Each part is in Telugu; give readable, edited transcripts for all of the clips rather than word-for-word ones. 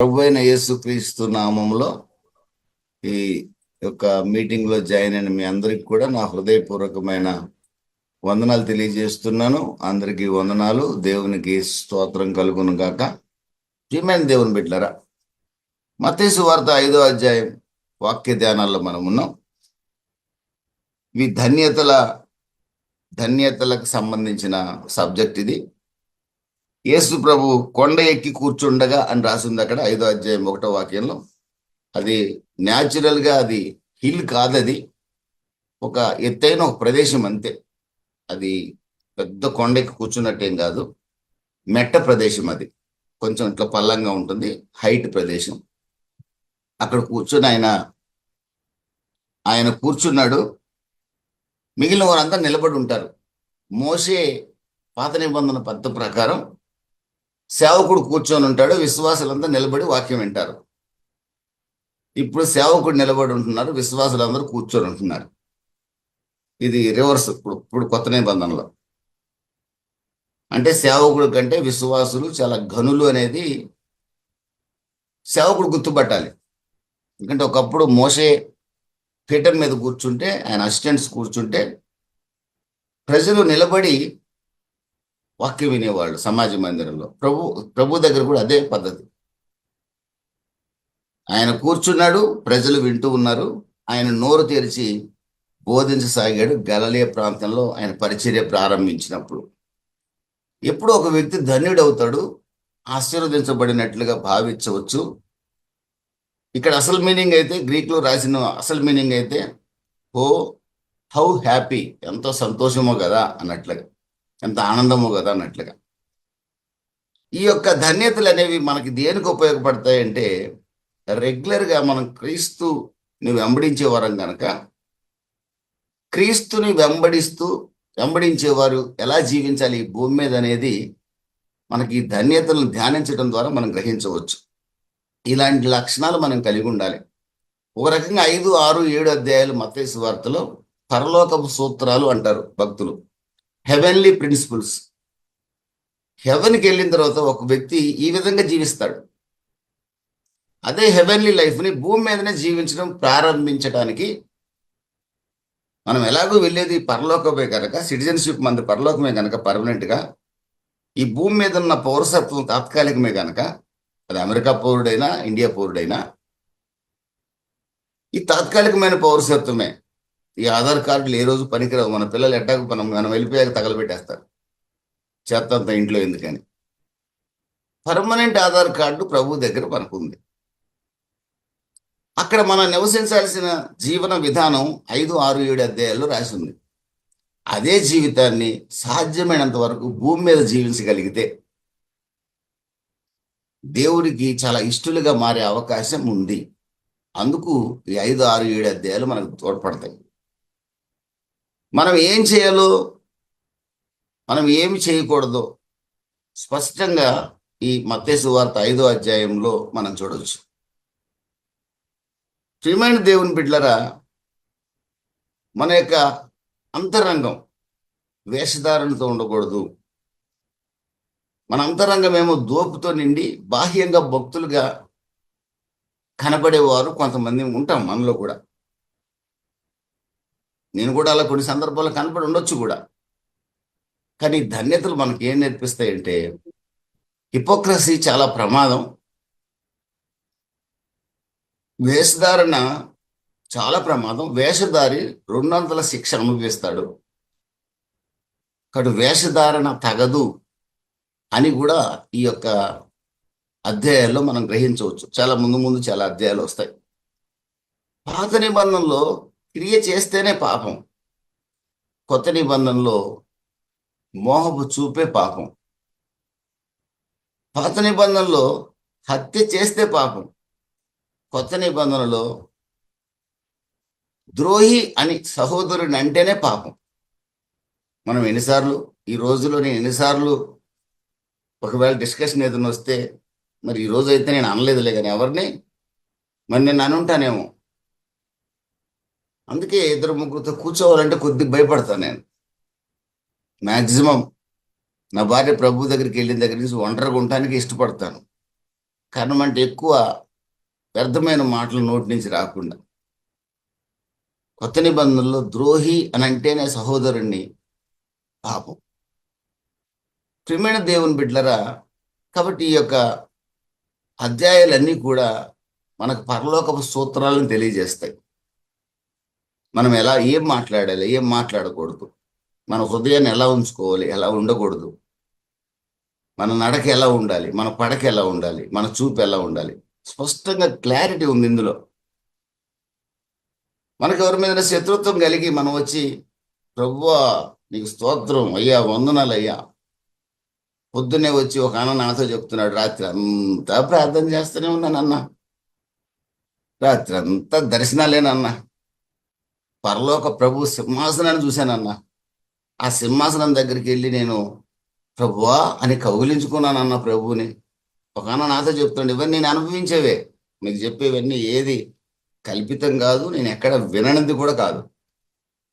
ప్రభువైన యేసుక్రీస్తు నామంలో ఈ యొక్క మీటింగ్ లో జాయిన్ అయిన మీ అందరికి కూడా నా హృదయపూర్వకమైన వందనాలు తెలియజేస్తున్నాను. అందరికీ వందనాలు. దేవునికి స్తోత్రం కలుగును గాక. ప్రియమైన దేవుని బిడ్డలారా, మత్తయి సువార్త 5వ అధ్యాయం వాక్య ధ్యానాల్లో మనం ఉన్నాం. ఇవి ధన్యతలకు సంబంధించిన సబ్జెక్ట్. ఇది యేసు ప్రభు కొండ ఎక్కి కూర్చుండగా అని రాసింది అక్కడ 5వ అధ్యాయం 1వ వాక్యంలో. అది న్యాచురల్ గా అది హిల్ కాదు, అది ఒక ఎత్తైన ఒక ప్రదేశం అంతే. అది పెద్ద కొండ ఎక్కి కూర్చున్నట్టేం కాదు, మెట్ట ప్రదేశం. అది కొంచెం ఇట్లా పల్లంగా ఉంటుంది, హైట్ ప్రదేశం. అక్కడ కూర్చొని ఆయన కూర్చున్నాడు. మిగిలిన వారంతా నిలబడి ఉంటారు. మోషే పాత నిబంధన పద్ధతి ప్రకారం సేవకుడు కూర్చొని ఉంటాడు, విశ్వాసులంతా నిలబడి వాక్యం వింటారు. ఇప్పుడు సేవకుడు నిలబడి ఉంటున్నారు, విశ్వాసులందరూ కూర్చొని ఉంటున్నారు. ఇది రివర్స్. ఇప్పుడు కొత్త నిబంధనలో అంటే సేవకుడు కంటే విశ్వాసులు చాలా ఘనులు అనేది సేవకుడు గుర్తుపట్టాలి. ఎందుకంటే ఒకప్పుడు మోషే పీఠం మీద కూర్చుంటే, ఆయన అసిస్టెంట్స్ కూర్చుంటే ప్రజలు నిలబడి వాక్యం వినేవాళ్ళు సమాజ మందిరంలో. ప్రభు దగ్గర కూడా అదే పద్ధతి. ఆయన కూర్చున్నాడు, ప్రజలు వింటూ ఉన్నారు. ఆయన నోరు తెరిచి బోధించసాగాడు. గలిలయ ప్రాంతంలో ఆయన పరిచర్య ప్రారంభించినప్పుడు ఎప్పుడు ఒక వ్యక్తి ధన్యుడవుతాడు, ఆశీర్వదించబడినట్లుగా భావించవచ్చు. ఇక్కడ అసలు మీనింగ్ అయితే, గ్రీక్ లో రాసిన అసలు మీనింగ్ అయితే, ఓ హౌ హ్యాపీ, ఎంతో సంతోషమో కదా అన్నట్లుగా, ఎంత ఆనందమో కదా అన్నట్లుగా. ఈ యొక్క ధన్యతలు అనేవి మనకి దేనికి ఉపయోగపడతాయంటే, రెగ్యులర్గా మనం క్రీస్తుని వెంబడించే వారం కనుక, క్రీస్తుని వెంబడించేవారు ఎలా జీవించాలి ఈ భూమి మీద అనేది మనకి ధన్యతలను ధ్యానించడం ద్వారా మనం గ్రహించవచ్చు. ఇలాంటి లక్షణాలు మనం కలిగి ఉండాలి. ఒక రకంగా 5, 6, 7 అధ్యాయాలు మత్తయి సువార్తలో పరలోకపు సూత్రాలు అంటారు భక్తులు, హెవెన్లీ ప్రిన్సిపల్స్. హెవెన్కి వెళ్ళిన తర్వాత ఒక వ్యక్తి ఈ విధంగా జీవిస్తాడు. అదే హెవెన్లీ లైఫ్ని భూమి మీదనే జీవించడం ప్రారంభించడానికి, మనం ఎలాగో వెళ్ళేది పరలోకమే కనుక, సిటిజన్షిప్ మంది పరలోకమే కనుక పర్మనెంట్గా, ఈ భూమి మీద ఉన్న పౌరసత్వం తాత్కాలికమే కనుక, అది అమెరికా పౌరుడైనా ఇండియా పౌరుడైనా ఈ తాత్కాలికమైన పౌరసత్వమే. ఈ ఆధార్ కార్డులు ఏ రోజు పనికిరావు. మన పిల్లలు ఎట్టాకు మనం వెళ్ళిపోయాక తగలబెట్టేస్తారు, చేత్తంత ఇంట్లో ఎందుకని. పర్మనెంట్ ఆధార్ కార్డు ప్రభు దగ్గర మనకుంది. అక్కడ మనం నివసించాల్సిన జీవన విధానం 5, 6, 7 అధ్యాయాల్లో రాసి ఉంది. అదే జీవితాన్ని సాధ్యమైనంత వరకు భూమి మీద జీవించగలిగితే దేవుడికి చాలా ఇష్టలుగా మారే అవకాశం ఉంది. అందుకు ఈ 5, 6, 7 అధ్యాయాలు మనకు తోడ్పడతాయి. మనం ఏం చేయాలో, మనం ఏమి చేయకూడదో స్పష్టంగా ఈ మత్తయి సువార్త 5వ అధ్యాయంలో మనం చూడవచ్చు. ప్రియమైన దేవుని బిడ్డలారా, మన యొక్క అంతరంగం వేషధారణతో ఉండకూడదు. మన అంతరంగం ఏమో దోపుతో నిండి బాహ్యంగా భక్తులుగా కనబడేవారు కొంతమంది ఉంటాం మనలో కూడా. నేను కూడా అలా కొన్ని సందర్భాల్లో కనపడి ఉండొచ్చు కూడా. కానీ ధన్యతలు మనకి ఏం నేర్పిస్తాయంటే, హిపోక్రసీ చాలా ప్రమాదం, వేషధారణ చాలా ప్రమాదం. వేషధారి 200 శిక్ష అనుభవిస్తాడు. కాబట్టి వేషధారణ తగదు అని కూడా ఈ యొక్క అధ్యాయాల్లో మనం గ్రహించవచ్చు. చాలా ముందు చాలా అధ్యాయాలు వస్తాయి. పాత నిబంధనలో క్రియ చేస్తేనే పాపం, కొత్త నిబంధనలో మోహపు చూపే పాపం. పాత నిబంధనలో హత్య చేస్తే పాపం, కొత్త నిబంధనలో ద్రోహి అని సహోదరుని అంటేనే పాపం. మనం ఈ రోజులో నేను ఎన్నిసార్లు ఒకవేళ డిస్కషన్ ఏదైనా వస్తే, మరి ఈ రోజు అయితే నేను అనలేదులే కానీ ఎవరిని, మరి నేను అనుంటానేమో. అందుకే 2, 3 కూర్చోవాలంటే కొద్దిగా భయపడతాను నేను. మ్యాక్సిమం నా భార్య ప్రభు దగ్గరికి వెళ్ళిన దగ్గర నుంచి ఒంటరిగా ఉండటానికి ఇష్టపడతాను. కారణం అంటే ఎక్కువ వ్యర్థమైన మాటలు నోటి నుంచి రాకుండా. కొత్త నిబంధనలో ద్రోహి అని అంటేనే సహోదరుణ్ణి పాపం. ప్రియమైన దేవుని బిడ్డలరా, కాబట్టి ఈ యొక్క అధ్యాయాలన్నీ కూడా మనకు పరలోకపు సూత్రాలను తెలియజేస్తాయి. మనం ఏం మాట్లాడాలి, ఏం మాట్లాడకూడదు, మన హృదయాన్ని ఎలా ఉంచుకోవాలి, ఎలా ఉండకూడదు, మన నడక ఎలా ఉండాలి, మన పడక ఎలా ఉండాలి, మన చూపు ఎలా ఉండాలి, స్పష్టంగా క్లారిటీ ఉంది ఇందులో. మనకు ఎవరి మీద శత్రుత్వం కలిగి మనం వచ్చి, ప్రభువా నీకు స్తోత్రం అయ్యా, వందనాలు అయ్యా, పొద్దున్నే వచ్చి ఒక అన్న నాతో చెప్తున్నాడు, రాత్రి అంతా ప్రార్థన చేస్తూనే ఉన్నానన్న, రాత్రి అంతా దర్శనాలేనన్నా, పరలోక ప్రభు సింహాసనాన్ని చూశానన్నా, ఆ సింహాసనం దగ్గరికి వెళ్ళి నేను ప్రభువా అని కౌగిలించుకున్నానన్న ప్రభువుని. ఒక అన్న నాతో చెప్తున్నాడు, ఇవన్నీ నేను అనుభవించేవే, మీకు చెప్పేవన్నీ ఏది కల్పితం కాదు, నేను ఎక్కడ విననిది కూడా కాదు.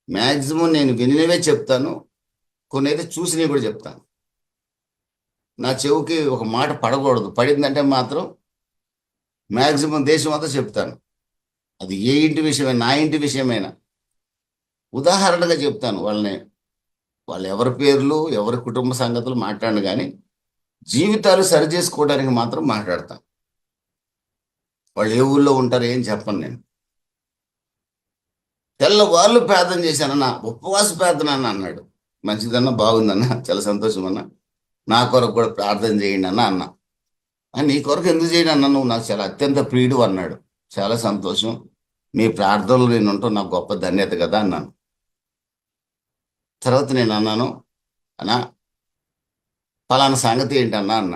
మ్యాక్సిమం నేను వినినవే చెప్తాను, కొన్ని అయితే చూసినవి కూడా చెప్తాను. నా చెవుకి ఒక మాట పడకూడదు, పడిందంటే మాత్రం మ్యాక్సిమం దేశం అంతా చెప్తాను. అది ఏ ఇంటి విషయమైనా, నా ఇంటి విషయమైనా ఉదాహరణగా చెప్తాను. వాళ్ళు ఎవరి పేర్లు, ఎవరి కుటుంబ సంగతులు మాట్లాడను, కానీ జీవితాలు సరి చేసుకోవడానికి మాత్రం మాట్లాడతాను. వాళ్ళు ఏ ఊళ్ళో ఉంటారు ఏం చెప్పను నేను. తెల్లవాళ్ళు ప్రార్థన చేశానన్నా, ఉపవాస ప్రార్థన అన్న అన్నాడు. మంచిదన్నా, బాగుందన్నా, చాలా సంతోషం అన్నా, నా కొరకు కూడా ప్రార్థన చేయండి అన్న. నీ కొరకు ఎందుకు చేయండి అన్న, నువ్వు నాకు చాలా అత్యంత ప్రియుడు అన్నాడు. చాలా సంతోషం, మీ ప్రార్థనలు నేను ఉంటాం, నాకు గొప్ప ధన్యత కదా అన్నాను. తర్వాత నేను అన్నాను, అన్నా ఫలానా సంగతి ఏంటన్నా అన్న.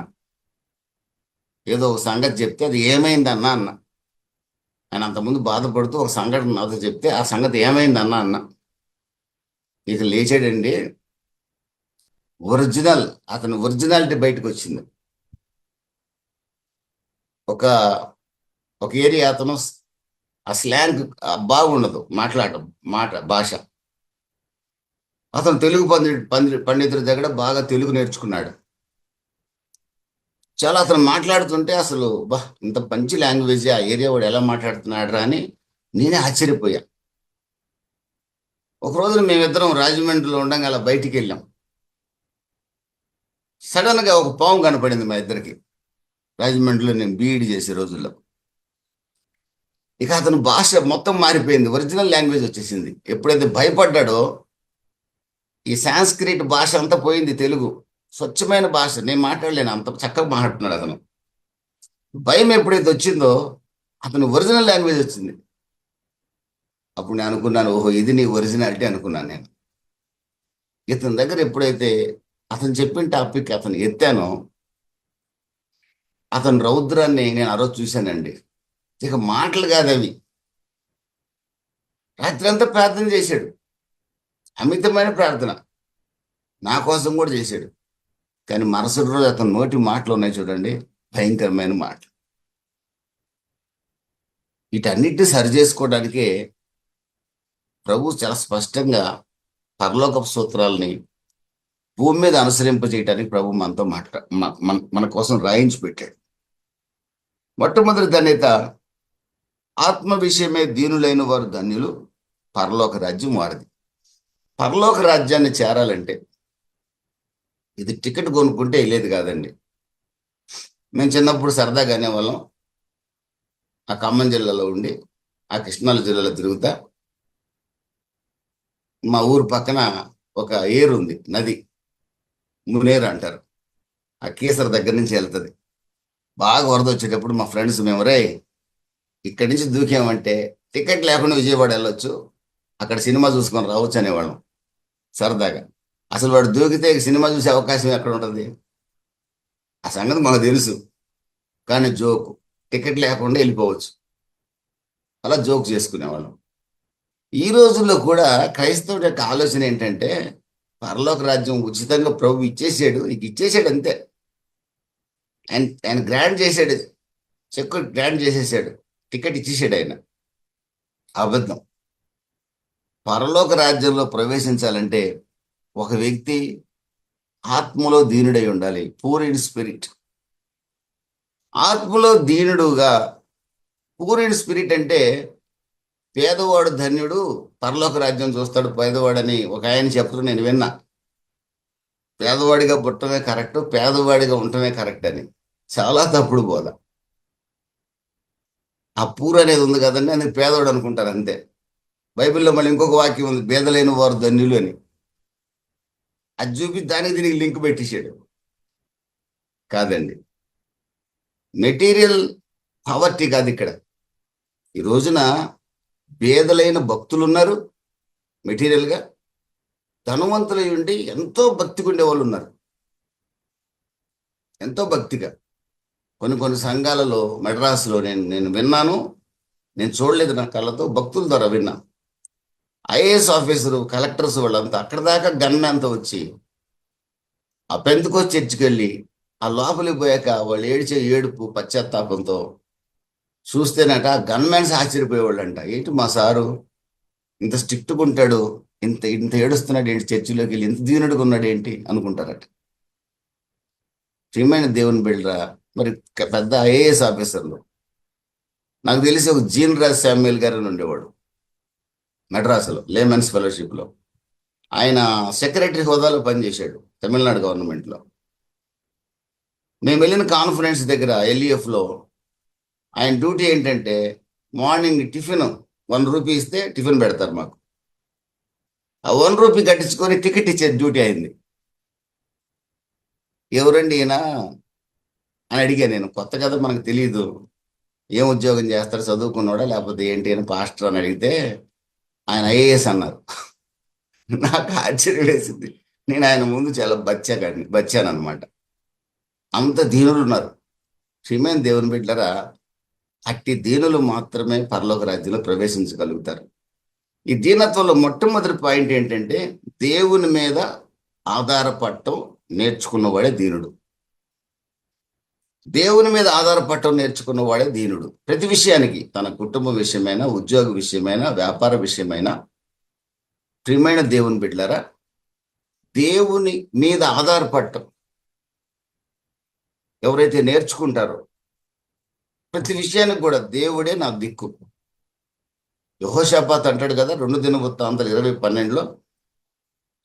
ఏదో ఒక సంగతి చెప్తే అది ఏమైందన్నా అన్న. ఆయన అంతకుముందు బాధపడుతూ ఒక సంఘటన నాతో చెప్తే ఆ సంగతి ఏమైందన్నా అన్న. ఇక లేచాడండి, అతని ఒరిజినాలిటీ బయటకు వచ్చింది. ఒక ఏరియా అతను ఆ స్లాంగ్ బాగుండదు, మాట్లాడటం భాష. అతను తెలుగు పండితుడి దగ్గర బాగా తెలుగు నేర్చుకున్నాడు. చాలా అతను మాట్లాడుతుంటే అసలు ఇంత మంచి లాంగ్వేజ్ ఆ ఏరియా వాడు ఎలా మాట్లాడుతున్నాడు రా అని నేనే ఆశ్చర్యపోయా. ఒక రోజున మేమిద్దరం రాజమండ్రిలో ఉండగా అలా బయటికి వెళ్ళాం. సడన్గా ఒక పాము కనపడింది మా ఇద్దరికి, రాజమండ్రిలో నేను బీఈడి చేసే రోజుల్లో. ఇక అతను భాష మొత్తం మారిపోయింది, ఒరిజినల్ లాంగ్వేజ్ వచ్చేసింది. ఎప్పుడైతే భయపడ్డాడో ఈ సాంస్క్రిట్ భాష అంతా పోయింది, తెలుగు స్వచ్ఛమైన భాష, నేను మాట్లాడలేను, అంత చక్కగా మాట్లాడుతున్నాడు అతను. భయం ఎప్పుడైతే వచ్చిందో అతను ఒరిజినల్ లాంగ్వేజ్ వచ్చింది. అప్పుడు నేను అనుకున్నాను, ఓహో ఇది నీ ఒరిజినాలిటీ అనుకున్నాను నేను. ఇతని దగ్గర ఎప్పుడైతే అతను చెప్పిన టాపిక్ అతను ఎత్తానో, అతని రౌద్రాన్ని నేను ఆ రోజు చూశానండి. ఇక మాటలు కాదు అవి. రాత్రి అంతా ప్రార్థన చేశాడు, అమితమైన ప్రార్థన, నా కోసం కూడా చేశాడు. కానీ మరుసటి రోజు అతని నోటి మాటలు ఉన్నాయి చూడండి, భయంకరమైన మాటలు. వీటన్నిటిని సరి చేసుకోవడానికే ప్రభు చాలా స్పష్టంగా పరలోకపు సూత్రాలని భూమి మీద అనుసరింపజేయడానికి ప్రభు మనతో మన కోసం రాయించి పెట్టాడు. మొట్టమొదటి ధన్యత, ఆత్మ విషయమే దీనులైన వారు ధన్యులు, పరలోక రాజ్యం వారిది. పరలోక రాజ్యాన్ని చేరాలంటే ఇది టికెట్ కొనుక్కుంటే వెళ్ళేది కాదండి. మేము చిన్నప్పుడు సరదాగా అనేవాళ్ళం, ఆ ఖమ్మం జిల్లాలో ఉండి ఆ కృష్ణాల జిల్లాలో తిరుగుతా, మా ఊరు పక్కన ఒక ఏరు ఉంది, నది, మునేరు అంటారు. ఆ కేసర దగ్గర నుంచి వెళ్తుంది. బాగా వరద వచ్చేటప్పుడు మా ఫ్రెండ్స్ మేము, రే ఇక్కడి నుంచి దూకామంటే టికెట్ లేకుండా విజయవాడ వెళ్ళొచ్చు, అక్కడ సినిమా చూసుకొని రావచ్చు అనేవాళ్ళం సరదాగా. అసలు వాడు దూకితే సినిమా చూసే అవకాశం ఎక్కడ ఉంటుంది, ఆ సంగతి మాకు తెలుసు. కానీ జోకు, టికెట్ లేకుండా వెళ్ళిపోవచ్చు, అలా జోక్ చేసుకునేవాళ్ళం. ఈ రోజుల్లో కూడా క్రైస్తవుడి యొక్క ఆలోచన ఏంటంటే, పరలోక రాజ్యం ఉచితంగా ప్రభు ఇచ్చేసాడు, ఇక ఇచ్చేసాడు అంతే. ఆయన గ్రాండ్ చేశాడు, చెక్ గ్రాండ్ చేసేసాడు, టికెట్ ఇచ్చేసాడు ఆయన. అబద్ధం. పరలోక రాజ్యంలో ప్రవేశించాలంటే ఒక వ్యక్తి ఆత్మలో దీనుడై ఉండాలి, పూర్ ఇన్ స్పిరిట్. ఆత్మలో దీనుడుగా, పూర్ ఇన్ స్పిరిట్ అంటే పేదవాడు ధన్యుడు, పరలోక రాజ్యం చూస్తాడు పేదవాడని ఒక ఆయన చెప్తూ నేను విన్నా. పేదవాడిగా పుట్టమే కరెక్ట్, పేదవాడిగా ఉండటమే కరెక్ట్ అని. చాలా తప్పుడు బోధ. ఆ పూర్ అనేది ఉంది కదండి, అందుకు పేదవాడు అనుకుంటారు అంతే. బైబిల్లో మళ్ళీ ఇంకొక వాక్యం ఉంది, పేదలైన వారు ధన్యులు అని. అది చూపి దానికి దీనికి లింక్ పెట్టేశాడు. కాదండి, మెటీరియల్ పవర్టీ కాదు ఇక్కడ. ఈ రోజున పేదలైన భక్తులు ఉన్నారు, మెటీరియల్గా ధనవంతులై ఉండి ఎంతో భక్తిగా ఉండే వాళ్ళు ఉన్నారు, ఎంతో భక్తిగా. కొన్ని సంఘాలలో మెడ్రాస్లో నేను విన్నాను, నేను చూడలేదు నా కళ్ళతో, భక్తుల ద్వారా విన్నా. ఐఏఎస్ ఆఫీసరు, కలెక్టర్స్ వాళ్ళంతా అక్కడ దాకా గన్మ్యాన్తో వచ్చి ఆ పెంతుకోస్ చర్చికి వెళ్ళి ఆ లోపలికి పోయాక వాళ్ళు ఏడిచే ఏడుపు పశ్చాత్తాపంతో చూస్తేనట గన్మ్యాన్స్ ఆశ్చర్యపోయేవాళ్ళంట. ఏంటి మా సారు ఇంత స్ట్రిక్ట్గా ఉంటాడు, ఇంత ఇంత ఏడుస్తున్నాడు ఏంటి, చర్చిలోకి వెళ్ళి ఇంత దీనుడిగా ఉన్నాడు ఏంటి అనుకుంటారట. ప్రియమైన దేవుని బిడ్డరా, మరి పెద్ద ఐఏఎస్ ఆఫీసర్లు, నాకు తెలిసి ఒక జీన్ రాజ్ శామ్యుయల్ గారు అని ఉండేవాడు మెడ్రాసులో, లేమెన్స్ ఫెలోషిప్లో. ఆయన సెక్రటరీ హోదాలో పనిచేశాడు తమిళనాడు గవర్నమెంట్లో. మేము వెళ్ళిన కాన్ఫరెన్స్ దగ్గర ఎల్ఈఎఫ్లో ఆయన డ్యూటీ ఏంటంటే మార్నింగ్ టిఫిన్ 1 రూపీ ఇస్తే టిఫిన్ పెడతారు మాకు. ఆ 1 రూపీ కట్టించుకొని టికెట్ ఇచ్చే డ్యూటీ అయింది. ఎవరండి ఈయన అని అడిగా నేను. కొత్త కదా, మనకు తెలియదు, ఏం ఉద్యోగం చేస్తారు, చదువుకున్నాడా లేకపోతే ఏంటి అని పాస్టర్ అని అడిగితే ఆయన ఐఏఎస్ అన్నారు. నాకు ఆశ్చర్యం వేసింది. నేను ఆయన ముందు చాలా బచ్చానమాట. అంత దీనులు ఉన్నారు. శ్రీమైన దేవుని బిడ్డరా, అట్టి దీనులు మాత్రమే పరలోక రాజ్యంలో ప్రవేశించగలుగుతారు. ఈ దీనత్వంలో మొట్టమొదటి పాయింట్ ఏంటంటే దేవుని మీద ఆధారపడటం నేర్చుకున్నవాడే దీనుడు. దేవుని మీద ఆధారపడటం నేర్చుకున్నవాడే దీనుడు. ప్రతి విషయానికి, తన కుటుంబ విషయమైనా, ఉద్యోగ విషయమైనా, వ్యాపార విషయమైనా, ప్రియమైన దేవుని బిడ్డలారా, దేవుని మీద ఆధారపడటం ఎవరైతే నేర్చుకుంటారో ప్రతి విషయానికి కూడా దేవుడే నా దిక్కు. యెహోషాపాతు అంటాడు కదా 2 దినవృత్తాంతాలు 20:12లో,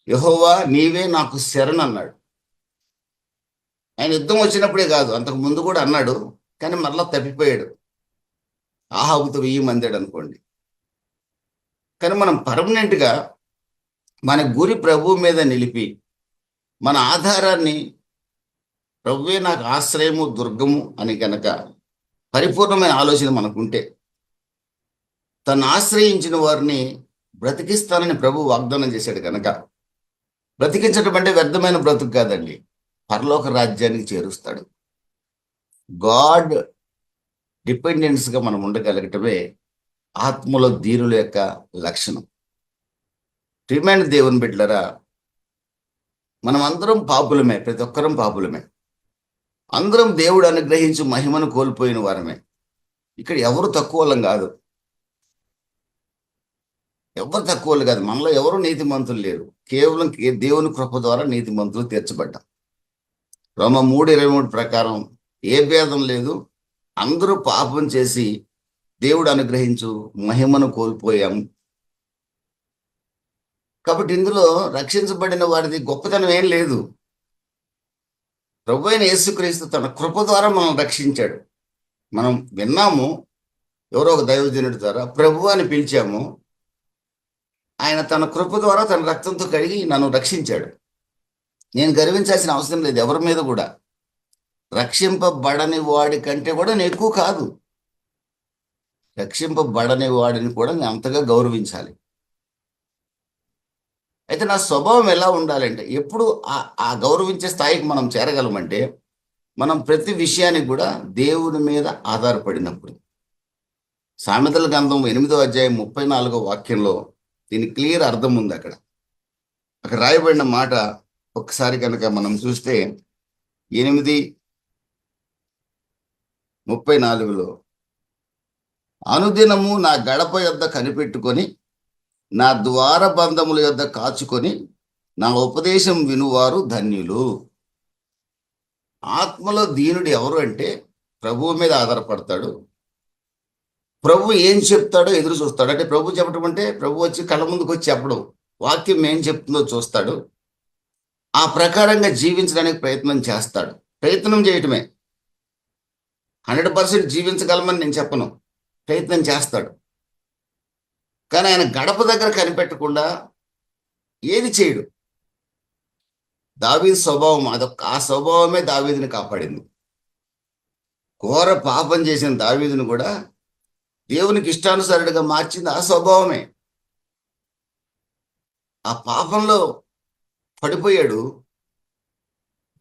యెహోవా నీవే నాకు శరణ్ అన్నాడు. ఆయన యుద్ధం వచ్చినప్పుడే కాదు, అంతకు ముందు కూడా అన్నాడు, కానీ మరలా తప్పిపోయాడు. ఆహాబుతో 1000 మందాడు అనుకోండి. కానీ మనం పర్మనెంట్గా మన గురి ప్రభు మీద నిలిపి మన ఆధారాన్ని ప్రభువే నాకు ఆశ్రయము దుర్గము అని కనుక పరిపూర్ణమైన ఆలోచన మనకుంటే, తను ఆశ్రయించిన వారిని బ్రతికిస్తానని ప్రభు వాగ్దానం చేశాడు కనుక, బ్రతికించడం అంటే వ్యర్థమైన బ్రతుకు కాదండి, పరలోక రాజ్యానికి చేరుస్తాడు. గాడ్ డిపెండెన్స్గా మనం ఉండగలగటమే ఆత్మలో దీనుల యొక్క లక్షణం. ప్రియమైన దేవుని బిడ్డలారా, మనం అందరం పాపులమే, ప్రతి ఒక్కరం పాపులమే. అందరం దేవుడు అనుగ్రహించి మహిమను కోల్పోయిన వారమే. ఇక్కడ ఎవరు తక్కువ వాళ్ళం కాదు, ఎవరు తక్కువ వాళ్ళు కాదు. మనలో ఎవరు నీతిమంతులు లేరు, కేవలం దేవుని కృప ద్వారా నీతిమంతులు తీర్చబడ్డాం. రోమ 3:23 ప్రకారం ఏ భేదం లేదు, అందరూ పాపం చేసి దేవుడు అనుగ్రహించు మహిమను కోల్పోయాం. కాబట్టి ఇందులో రక్షించబడిన వారిది గొప్పతనం ఏం లేదు. ప్రభువైన యేసుక్రీస్తు తన కృప ద్వారా మనం రక్షించాడు. మనం విన్నాము, ఎవరో ఒక దైవజనుడి ద్వారా ప్రభు అని పిలిచాము, ఆయన తన కృప ద్వారా తన రక్తంతో కడిగి నన్ను రక్షించాడు. నేను గర్వించాల్సిన అవసరం లేదు ఎవరి మీద కూడా. రక్షింపబడని వాడి కంటే కూడా నేను ఎక్కువ కాదు, రక్షింపబడని వాడిని కూడా నేను అంతగా గౌరవించాలి. అయితే నా స్వభావం ఎలా ఉండాలంటే, ఎప్పుడు ఆ గౌరవించే స్థాయికి మనం చేరగలమంటే మనం ప్రతి విషయానికి కూడా దేవుని మీద ఆధారపడినప్పుడు. సామెతల గ్రంథం 8వ అధ్యాయం 34వ వాక్యంలో దీని క్లియర్ అర్థం ఉంది. అక్కడ రాయబడిన మాట ఒకసారి కనుక మనం చూస్తే 8:34లో, అనుదినము నా గడప యొద్ద కనిపెట్టుకొని, నా ద్వారబంధముల యొద్ద కాచుకొని, నా ఉపదేశం వినువారు ధన్యులు. ఆత్మలో దీనుడు ఎవరు అంటే ప్రభువు మీద ఆధారపడతాడు. ప్రభు ఏం చెప్తాడో ఎదురు చూస్తాడు. అంటే ప్రభు చెప్పడం అంటే ప్రభు వచ్చి కళ్ళ ముందుకు వచ్చి చెప్పడం, వాక్యం ఏం చెప్తుందో చూస్తాడు, ఆ ప్రకారంగా జీవించడానికి ప్రయత్నం చేస్తాడు. ప్రయత్నం చేయటమే, 100% జీవించగలమని నేను చెప్పను, ప్రయత్నం చేస్తాడు. కానీ ఆయన గడప దగ్గర కనిపెట్టకుండా ఏది చేయడు. దావీదు స్వభావం ఆ స్వభావమే దావీదుని కాపాడింది. ఘోర పాపం చేసిన దావీదుని కూడా దేవునికి ఇష్టానుసారుడిగా మార్చింది ఆ స్వభావమే. ఆ పాపంలో పడిపోయాడు,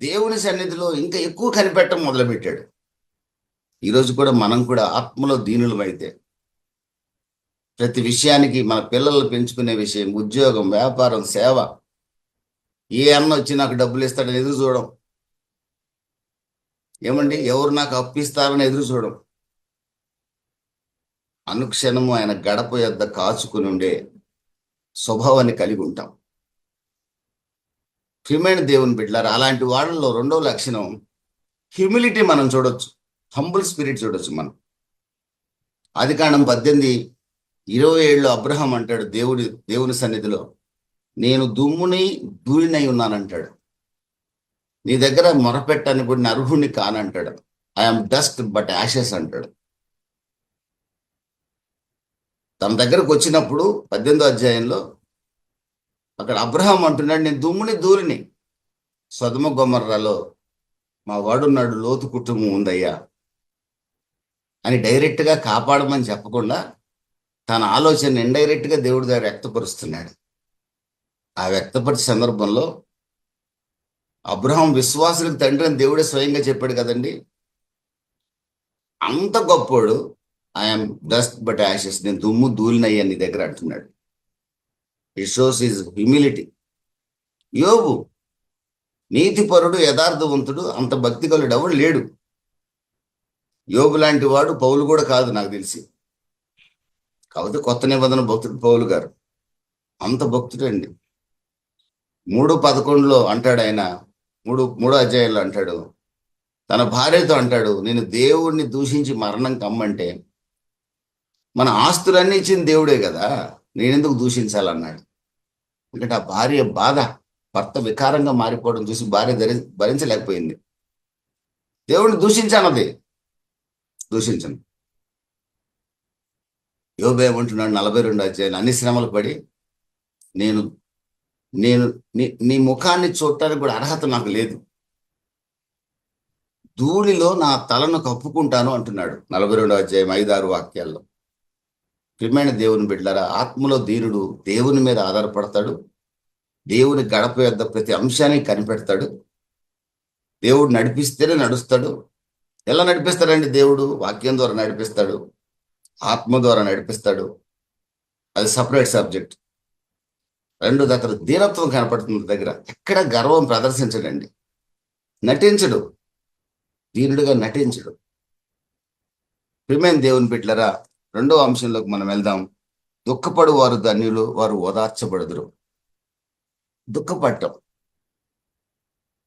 దేవుని సన్నిధిలో ఇంకా ఎక్కువ కనిపెట్టడం మొదలుపెట్టాడు. ఈరోజు కూడా మనం కూడా ఆత్మలో దీనులమైతే ప్రతి విషయానికి, మన పిల్లలు పెంచుకునే విషయం, ఉద్యోగం, వ్యాపారం, సేవ, ఏ అన్న వచ్చి నాకు డబ్బులు ఇస్తాడని ఎదురు చూడడం, ఏమండి ఎవరు నాకు అప్పిస్తారని ఎదురు చూడడం, అనుక్షణము ఆయన గడప యొద్ద కాచుకుని ఉండే స్వభావాన్ని కలిగి ఉంటాం. ప్రియమైన దేవుని బిడ్డలారా, అలాంటి వాళ్ళలో రెండవ లక్షణం హ్యూమిలిటీ మనం చూడొచ్చు, హంబుల్ స్పిరిట్ చూడొచ్చు. మనం ఆదికాండం 18:27 అబ్రహాం అంటాడు దేవుని సన్నిధిలో, నేను దుమ్ముని ధూళినై ఉన్నానంటాడు, నీ దగ్గర మొరపెట్టని కూడా అర్హుణ్ణి కానంటాడు, ఐఎమ్ డస్ట్ బట్ యాషెస్ అంటాడు. తన దగ్గరకు వచ్చినప్పుడు 18వ అధ్యాయంలో అక్కడ అబ్రహాం అంటున్నాడు, నేను దుమ్ముని ధూళిని, సొదొమ గొమొర్రాలో మా వాడున్నాడు, లోతు కుటుంబం ఉందయ్యా అని డైరెక్ట్గా కాపాడమని చెప్పకుండా తన ఆలోచన ఇండైరెక్ట్గా దేవుడి దగ్గర వ్యక్తపరుస్తున్నాడు. ఆ వ్యక్తపరిచే సందర్భంలో అబ్రహాం విశ్వాసులకు తండ్రి అని దేవుడే స్వయంగా చెప్పాడు కదండి. అంత గొప్పోడు, ఐఎమ్ డస్ట్ బట్ యాషెస్, నేను దుమ్ము ధూళినయ్యా నీ దగ్గర అంటున్నాడు. It shows his humility. యోబు నీతిపరుడు, యథార్థవంతుడు, అంత భక్తి కలుడు ఎవడు లేడు. యోబు లాంటి వాడు పౌలు కూడా కాదు నాకు తెలిసి. కాకపోతే కొత్త నిబంధన భక్తుడు పౌలు గారు, అంత భక్తుడు అండి. 3:11 అంటాడు ఆయన, మూడో అధ్యాయంలో అంటాడు, తన భార్యతో అంటాడు, నేను దేవుడిని దూషించి మరణం కమ్మంటే, మన ఆస్తులన్నీ ఇచ్చిన దేవుడే కదా, నేనెందుకు దూషించాలన్నాడు. ఎందుకంటే ఆ భార్య బాధ, భర్త వికారంగా మారిపోవడం చూసి భార్య భరించలేకపోయింది. దేవుడిని దూషించానది, దూషించను. యోబు ఏమంటున్నాడు 42వ అధ్యాయం, అన్ని శ్రమలు పడి నేను నీ ముఖాన్ని చూడటానికి కూడా అర్హత నాకు లేదు, ధూళిలో నా తలను కప్పుకుంటాను అంటున్నాడు 42వ అధ్యాయం 5-6 వాక్యాల్లో. ప్రియమైన దేవుని బిడ్డలారా, ఆత్మలో దీనుడు దేవుని మీద ఆధారపడతాడు, దేవుని గడప యొద్ద ప్రతి అంశాన్ని కనిపెడతాడు, దేవుడు నడిపిస్తేనే నడుస్తాడు. ఎలా నడిపిస్తాడండి? దేవుడు వాక్యం ద్వారా నడిపిస్తాడు, ఆత్మ ద్వారా నడిపిస్తాడు. అది సపరేట్ సబ్జెక్ట్. రెండు దగ్గర దీనత్వం కనపడుతుంది, దగ్గర ఎక్కడ గర్వం ప్రదర్శించడండి, నటించడు, దీనుడిగా నటించడు. ప్రియమైన దేవుని బిడ్డలారా, రెండో అంశంలోకి మనం వెళ్దాం. దుఃఖపడు వారు ధన్యులు, వారు ఓదార్చబడుదురు. దుఃఖపడటం,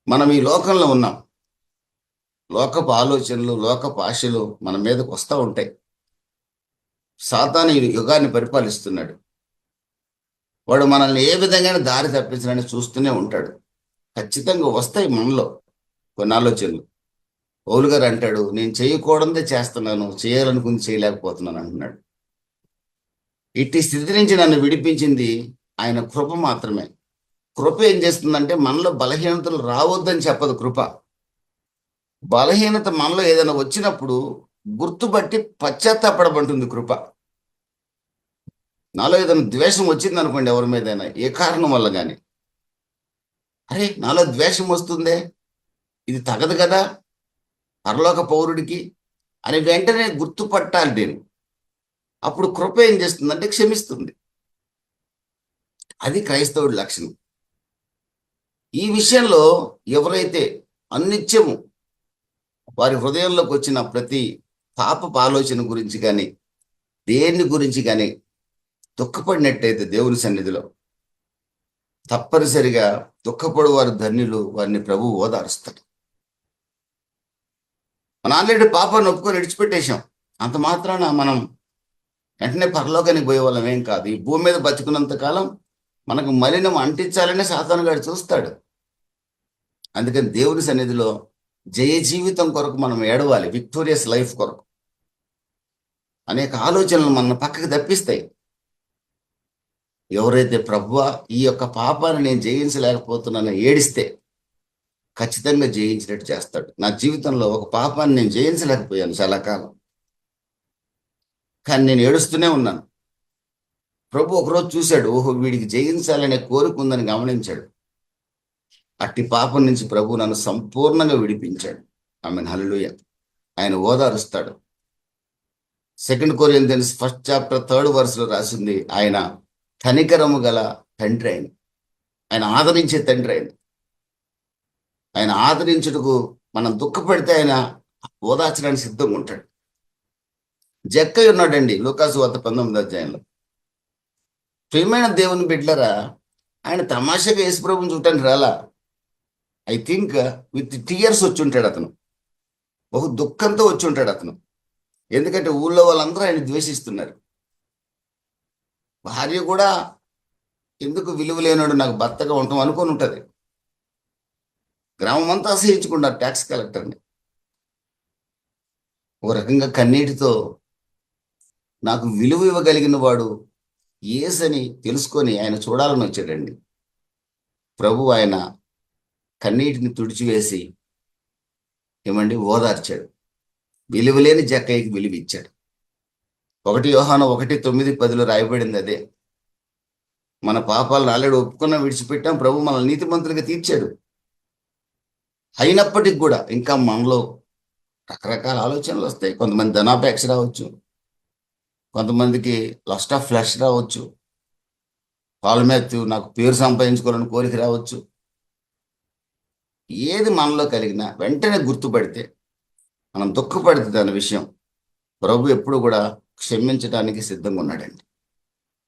మనం ఈ లోకంలో ఉన్నాం, లోకపు ఆలోచనలు, లోకపు ఆశలు మన మీదకు వస్తూ ఉంటాయి. సాతాను ఈ యుగాన్ని పరిపాలిస్తున్నాడు. వాడు మనల్ని ఏ విధంగా దారి తప్పించడానికి చూస్తూనే ఉంటాడు. ఖచ్చితంగా వస్తాయి మనలో కొన్ని ఆలోచనలు. పౌలు గారు అంటాడు, నేను చేయకూడదే చేస్తున్నాను, చేయాలనుకుని చేయలేకపోతున్నాను అంటున్నాడు. ఇట్టి స్థితి నుంచి నన్ను విడిపించింది ఆయన కృప మాత్రమే. కృప ఏం చేస్తుందంటే, మనలో బలహీనతలు రావద్దని చెప్పదు కృప. బలహీనత మనలో ఏదైనా వచ్చినప్పుడు గుర్తుపట్టి పశ్చాత్తాపడమంటుంది కృప. నాలో ఏదైనా ద్వేషం వచ్చింది అనుకోండి, ఎవరి మీదైనా ఏ కారణం వల్ల కానీ, అరే నాలో ద్వేషం వస్తుందే, ఇది తగదు కదా పరలోక పౌరుడికి అని వెంటనే గుర్తుపట్టాలి నేను. అప్పుడు కృప ఏం చేస్తుందంటే క్షమిస్తుంది. అది క్రైస్తవుడి లక్షణం. ఈ విషయంలో ఎవరైతే అనిత్యము వారి హృదయంలోకి వచ్చిన ప్రతి పాపపు ఆలోచన గురించి కానీ, దేని గురించి కానీ దుఃఖపడినట్టయితే దేవుని సన్నిధిలో, తప్పనిసరిగా దుఃఖపడు వారు ధన్యులు, వారిని ప్రభువు ఓదారుస్తాడు. మన ఆల్రెడీ పాపాన్ని ఒప్పుకొని విడిచిపెట్టేశాం. అంత మాత్రాన మనం వెంటనే పరలోకానికి పోయే వాళ్ళం ఏం కాదు. ఈ భూమి మీద బతుకున్నంత కాలం మనకు మలినం అంటించాలనే సాతాను గాడు చూస్తాడు. అందుకని దేవుని సన్నిధిలో జయ జీవితం కొరకు మనం ఏడవాలి, విక్టోరియస్ లైఫ్ కొరకు. అనేక ఆలోచనలు మన పక్కకి తప్పిస్తాయి. ఎవరైతే ప్రభువా ఈ యొక్క పాపాన్ని నేను జయించలేకపోతున్నానని ఏడిస్తే ఖచ్చితంగా జయించినట్టు చేస్తాడు. నా జీవితంలో ఒక పాపాన్ని నేను జయించలేకపోయాను చాలా కాలం, కానీ నేను ఏడుస్తూనే ఉన్నాను. ప్రభు ఒకరోజు చూశాడు, ఓహో వీడికి జయించాలనే కోరిక ఉందని గమనించాడు. అట్టి పాపం నుంచి ప్రభు నన్ను సంపూర్ణంగా విడిపించాడు. ఆమేన్, హల్లెలూయా. ఆయన ఓదారుస్తాడు. 2 Corinthians 1st chapter 3rd verse రాసింది, ఆయన కనికరము గల తండ్రి ఆయన. ఆయన ఆదరించే తండ్రి ఆయన. ఆయన ఆదరించుటకు మనం దుఃఖపడితే ఆయన ఓదార్చడానికి సిద్ధంగా ఉంటాడు. జక్కయ్య ఉన్నాడండి లూకాసు వార్త 19వ అధ్యాయంలో. ప్రియమైన దేవుని బిడ్డలారా, ఆయన తమాషాగా యేసుప్రభుని చూడటానికి రాలా. ఐ థింక్ విత్ టీయర్స్ వచ్చి ఉంటాడు అతను. బహు దుఃఖంతో వచ్చి ఉంటాడు అతను. ఎందుకంటే ఊళ్ళో వాళ్ళందరూ ఆయన ద్వేషిస్తున్నారు. భార్య కూడా ఎందుకు విలువ లేనాడు, నాకు భర్తగా ఉంటాం అనుకొని ఉంటుంది. గ్రామం అంతా అసహించుకున్నారు ట్యాక్స్ కలెక్టర్ని. ఓ రకంగా కన్నీటితో నాకు విలువ ఇవ్వగలిగిన వాడు యేసని తెలుసుకొని ఆయన చూడాలని వచ్చాడండి. ప్రభు ఆయన కన్నీటిని తుడిచివేసి ఏమండి ఓదార్చాడు. విలువలేని జక్కయ్యకి విలువ ఇచ్చాడు. 1 యోహాను 1:9-10 రాయబడింది అదే. మన పాపాలను ఆల్రెడీ ఒప్పుకున్నా విడిచిపెట్టాం, ప్రభు మనల్ని నీతిమంతులుగా తీర్చాడు. అయినప్పటికి కూడా ఇంకా మనలో రకరకాల ఆలోచనలు వస్తాయి. కొంతమంది ధనాపేక్ష రావచ్చు, కొంతమందికి లస్ట్ ఆఫ్ ఫ్లెష్ రావచ్చు, పాలమేత్తు నాకు పేరు సంపాదించుకోవాలని కోరిక రావచ్చు. ఏది మనలో కలిగినా వెంటనే గుర్తుపడితే, మనం దుఃఖపడితే దాని విషయం ప్రభు ఎప్పుడు కూడా క్షమించడానికి సిద్ధంగా ఉన్నాడండి.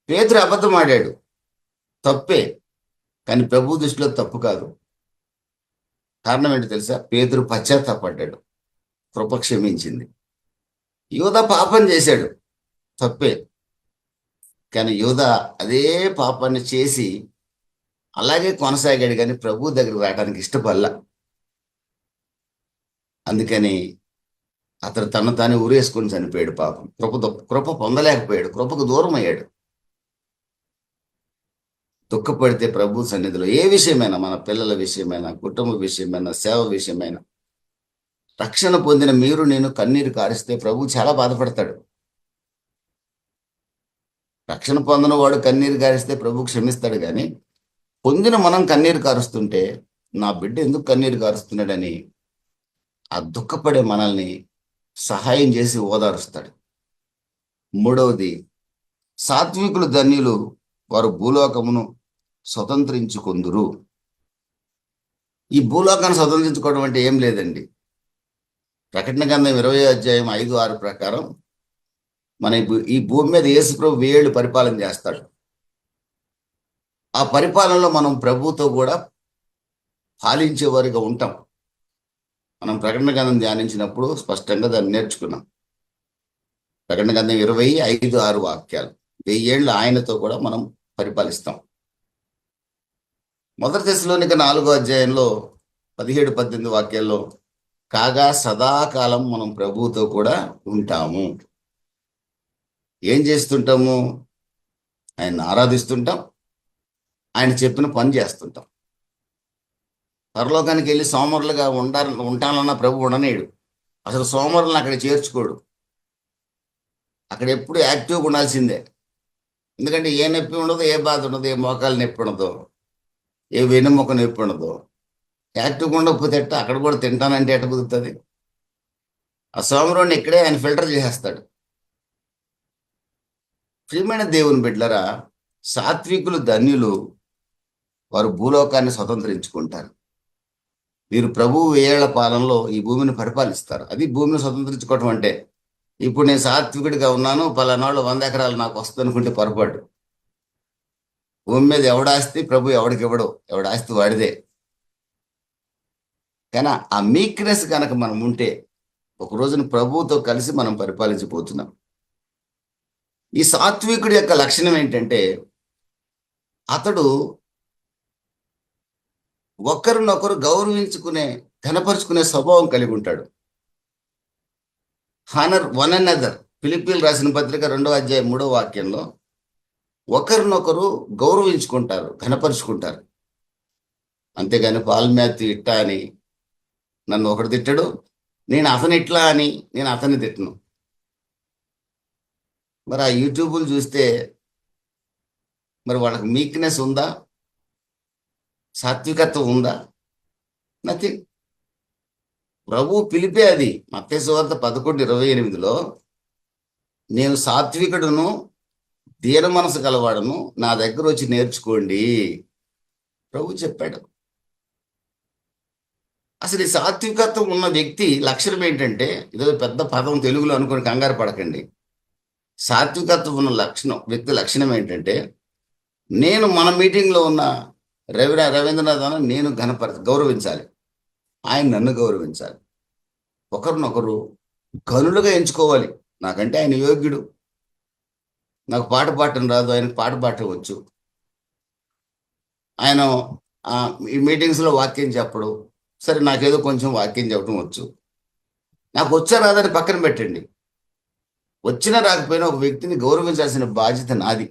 పేతురు అబద్ధం ఆడాడు, తప్పే, కానీ ప్రభు దృష్టిలో తప్పు కాదు. కారణం ఏంటో తెలుసా? పేతురు పశ్చాత్తాపడ్డాడు, కృప క్షమించింది. యూదా పాపం చేశాడు, తప్పే, కానీ యూదా అదే పాపాన్ని చేసి అలాగే కొనసాగాడు, కానీ ప్రభు దగ్గరికి రావడానికి ఇష్టపడలా. అందుకని అతను తను తాను ఊరేసుకొని చనిపోయాడు. పాపం కృప పొందలేకపోయాడు, కృపకు దూరం అయ్యాడు. దుఃఖపడితే ప్రభు సన్నిధిలో ఏ విషయమైనా, మన పిల్లల విషయమైనా, కుటుంబ విషయమైనా, సేవ విషయమైనా, రక్షణ పొందిన మీరు నేను కన్నీరు కారిస్తే ప్రభు చాలా బాధపడతాడు. రక్షణ పొందిన వాడు కన్నీరు కారిస్తే ప్రభు క్షమిస్తాడు, కానీ పొందిన మనం కన్నీరు కారుస్తుంటే నా బిడ్డ ఎందుకు కన్నీరు కారుస్తున్నాడని ఆ దుఃఖపడే మనల్ని సహాయం చేసి ఓదారుస్తాడు. 3వది, సాత్వికులు ధన్యులు, వారు భూలోకమును స్వతంత్రించుకొందురు. ఈ భూలోకాన్ని స్వతంత్రించుకోవడం అంటే ఏం లేదండి. ప్రకటన గ్రంథం 20వ అధ్యాయం 5-6 ప్రకారం మన ఈ భూమి మీద యేసు ప్రభు 1000 ఏళ్ళు పరిపాలన చేస్తాడు. ఆ పరిపాలనలో మనం ప్రభుతో కూడా పాలించేవారిగా ఉంటాం. మనం ప్రకటన గ్రంథం ధ్యానించినప్పుడు స్పష్టంగా దాన్ని నేర్చుకున్నాం. ప్రకటన గ్రంథం 20:5-6 వాక్యాలు. 1000 ఏళ్ళు ఆయనతో కూడా మనం పరిపాలిస్తాం. 1 తెస్సలోనిక 4వ అధ్యాయంలో 17-18 వాక్యాల్లో, కాగా సదాకాలం మనం ప్రభువుతో కూడా ఉంటాము. ఏం చేస్తుంటాము? ఆయన్ని ఆరాధిస్తుంటాం, ఆయన చెప్పిన పని చేస్తుంటాం. పరలోకానికి వెళ్ళి సోమరులుగా ఉంటానన్న ప్రభు ఉండనేడు. అసలు సోమరులను అక్కడ చేర్చుకోడు. అక్కడ ఎప్పుడు యాక్టివ్గా ఉండాల్సిందే. ఎందుకంటే ఏ నొప్పి ఉండదు, ఏ బాధ ఉండదు, ఏ మోకాలు నొప్పి ఉండదు, ఏ వెన్నెముక నొప్పి ఉండదు. యాక్టివ్గా ఉండకపోతే ఎట్ట? అక్కడ కూడా తింటానంటే ఎట్ట కుదురుతుంది? ఆ సోమరుని ఇక్కడే ఆయన ఫిల్టర్ చేసేస్తాడు. ప్రియమైన దేవుని బిడ్డలారా, సాత్వికులు ధన్యులు, వారు భూలోకాన్ని స్వతంత్రించుకుంటారు. వీరు ప్రభువు 1000 ఏళ్ల పాలనలో ఈ భూమిని పరిపాలిస్తారు. అది భూమిని స్వతంత్రించుకోవటం అంటే. ఇప్పుడు నేను సాత్వికుడిగా ఉన్నాను, పలానాళ్ళు 100 ఎకరాలు నాకు వస్తుంది అనుకుంటే పొరపాటు. భూమి మీద ఎవడాస్తి ప్రభు ఎవడికి ఇవ్వడు, ఎవడాస్తి వాడిదే. కానీ ఆ మీక్నెస్ కనుక మనం ఉంటే, ఒక రోజున ప్రభువుతో కలిసి మనం పరిపాలించబోతున్నాం. ఈ సాత్వికుడి యొక్క లక్షణం ఏంటంటే అతడు ఒకరినొకరు గౌరవించుకునే, ఘనపరుచుకునే స్వభావం కలిగి ఉంటాడు. Honour one another. ఫిలిప్పీలు రాసిన పత్రిక 2వ అధ్యాయం 3వ వాక్యంలో ఒకరినొకరు గౌరవించుకుంటారు, ఘనపరుచుకుంటారు. అంతేగాని పాల్ మాథ్యూ ఇట్టా అని నన్ను ఒకడు తిట్టడు, నేను అతను ఇట్లా అని నేను అతన్ని తిట్టను. మరి ఆ యూట్యూబ్లు చూస్తే మరి వాళ్ళకి మీక్నెస్ ఉందా, సాత్వికత్వం ఉందా? నథింగ్. ప్రభు పిలిపే అది. మత్తయి సువార్త 11:28లో నేను సాత్వికుడును, దీన మనసు గలవాడును, నా దగ్గర వచ్చి నేర్చుకోండి ప్రభు చెప్పాడు. అసలు ఈ సాత్వికత్వం ఉన్న వ్యక్తి లక్షణం ఏంటంటే, ఇదో పెద్ద పదం తెలుగులో అనుకుని కంగారు పడకండి. సాత్వికత్వం ఉన్న వ్యక్తి లక్షణం ఏంటంటే, నేను మన మీటింగ్లో ఉన్న రవీంద్రనాథ్ అన్న నేను గౌరవించాలి, ఆయన నన్ను గౌరవించాలి. ఒకరినొకరు గనులుగా ఎంచుకోవాలి. నాకంటే ఆయన యోగ్యుడు, నాకు పాట పాడటం రాదు, ఆయనకు పాట పాడటం వచ్చు. ఆయన ఈ మీటింగ్స్లో వాక్యం చెప్పడు, సరే నాకేదో కొంచెం వాక్యం చెప్పడం వచ్చు. నాకు వచ్చా రాదని పక్కన పెట్టండి, వచ్చినా రాకపోయినా ఒక వ్యక్తిని గౌరవించాల్సిన బాధ్యత నాది.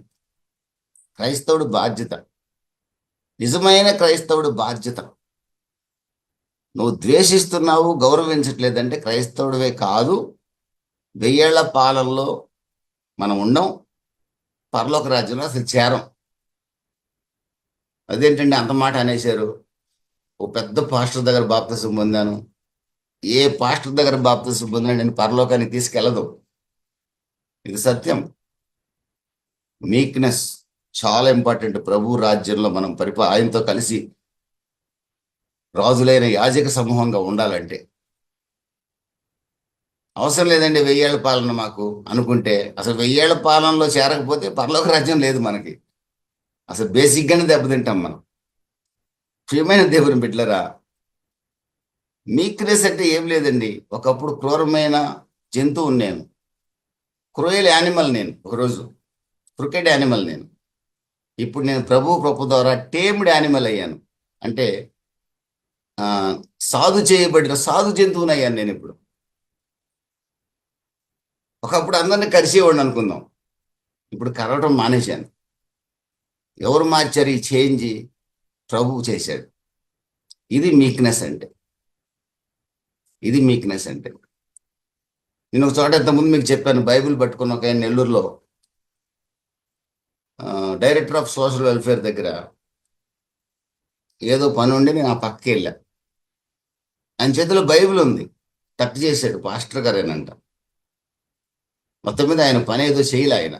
క్రైస్తవుడు బాధ్యత, నిజమైన క్రైస్తవుడు బాధ్యత. నువ్వు ద్వేషిస్తున్నావు, గౌరవించట్లేదంటే క్రైస్తవుడివే కాదు. 1000 ఏళ్ల పాలనలో మనం ఉండం, పరలోక రాజ్యంలో అసలు చేరం. అదేంటండి అంత మాట అనేశారు? ఓ పెద్ద పాస్టర్ దగ్గర బాప్తిసం పొందాను. ఏ పాస్టర్ దగ్గర బాప్తిసం పొందినా నేను పరలోకానికి తీసుకెళ్ళదు. ఇది సత్యం. మీక్నెస్ చాలా ఇంపార్టెంట్. ప్రభు రాజ్యంలో మనం ఆయనతో కలిసి రాజులైన యాజక సమూహంగా ఉండాలంటే. అవసరం లేదండి 1000 ఏళ్ల పాలన మాకు అనుకుంటే, అసలు 1000 ఏళ్ల పాలనలో చేరకపోతే పరలోక రాజ్యం లేదు మనకి. అసలు బేసిక్గానే దెబ్బతింటాం మనం. ప్రియమైన దేవుని బిడ్డలారా, మీక్నెస్ అంటే ఏం లేదండి. ఒకప్పుడు క్రూరమైన జంతువు నేను, క్రూయల్ యానిమల్ నేను, ఒకరోజు క్రికెట్ యానిమల్ నేను. ఇప్పుడు నేను ప్రభు కృప ద్వారా టేమ్డ్ యానిమల్ అయ్యాను. అంటే సాధు చేయబడిన సాధు జంతువుని అయ్యాను నేను ఇప్పుడు. ఒకప్పుడు అందరినీ కరిసేవాడిని అనుకుందాం, ఇప్పుడు కరవటం మానేశాను. ఎవరు మార్చారు ఈ చేంజ్? ప్రభువు చేశాడు. ఇది మీక్నెస్ అంటే. ఇది మీక్నెస్ అంటే. నేను ఒక చోట ఇంతకుముందు మీకు చెప్పాను, బైబిల్ పట్టుకున్న ఒక ఆయన నెల్లూరులో డైరెక్టర్ ఆఫ్ సోషల్ వెల్ఫేర్ దగ్గర ఏదో పని ఉండి నేను ఆ పక్కకి వెళ్ళా. ఆయన చేతిలో బైబిల్ ఉంది, టచ్ చేశాడు. పాస్టర్ గారేనంట. మొత్తం మీద ఆయన పని ఏదో చేయలే ఆయన.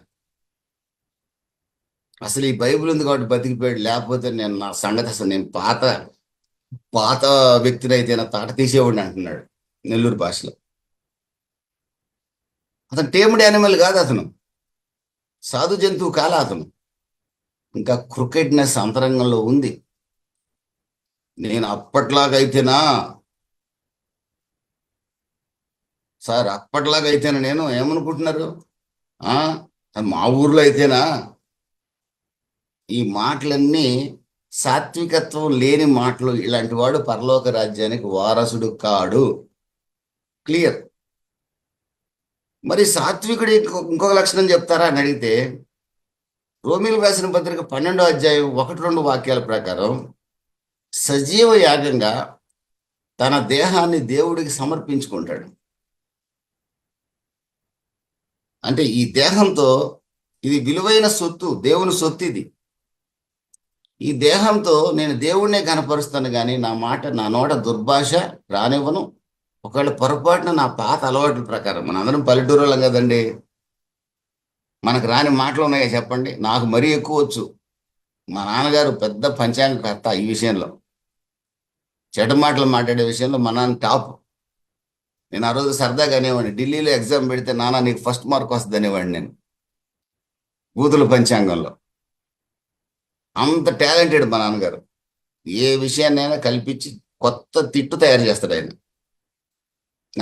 అసలు ఈ బైబిల్ ఉంది కాబట్టి బతికిపోయాడు, లేకపోతే నేను నా సంగతి అసలు నేను పాత వ్యక్తిని అయితే నా తాట తీసేవాడిని అంటున్నాడు నెల్లూరు భాషలో. అతను టేమ్డ్ యానిమల్ కాదు, అతను సాధు జంతువు కాల. అతను ఇంకా క్రికెట్నెస్ అంతరంగంలో ఉంది. నేను అప్పట్లాగైతేనా సార్, అప్పట్లాగైతేనా? నేను ఏమనుకుంటున్నారు? మా ఊర్లో అయితేనా? ఈ మాటలన్నీ సాత్వికత్వం లేని మాటలు. ఇలాంటి వాడు పరలోక రాజ్యానికి వారసుడు కాడు. క్లియర్. మరి సాత్వికుడి ఇంకొక లక్షణం చెప్తారా అని అడిగితే, రోమీయులకు రాసిన పత్రిక 12వ అధ్యాయం 1-2 వాక్యాల ప్రకారం సజీవ యాగంగా తన దేహాన్ని దేవుడికి సమర్పించుకుంటాడు. అంటే ఈ దేహంతో, ఇది విలువైన సొత్తు, దేవుని సొత్తు ఇది. ఈ దేహంతో నేను దేవుడినే కనపరుస్తాను, కానీ నా నోట దుర్భాష రానివ్వను. ఒకవేళ పొరపాటున నా పాత అలవాట్ల ప్రకారం, మన అందరం పల్లెటూరు వాళ్ళం కదండి, మనకు రాని మాటలు ఉన్నాయా చెప్పండి? నాకు మరీ ఎక్కువ వచ్చు. మా నాన్నగారు పెద్ద పంచాంగకర్త ఈ విషయంలో. చెడ్డ మాటలు మాట్లాడే విషయంలో మా నాన్న టాప్. నేను ఆ రోజు సరదాగా అనేవాడిని, ఢిల్లీలో ఎగ్జామ్ పెడితే నాన్న నీకు ఫస్ట్ మార్క్ వస్తుంది అనేవాడిని నేను, బూతుల పంచాంగంలో. అంత టాలెంటెడ్ మా నాన్నగారు. ఏ విషయాన్నైనా కల్పించి కొత్త తిట్టు తయారు చేస్తాడు ఆయన.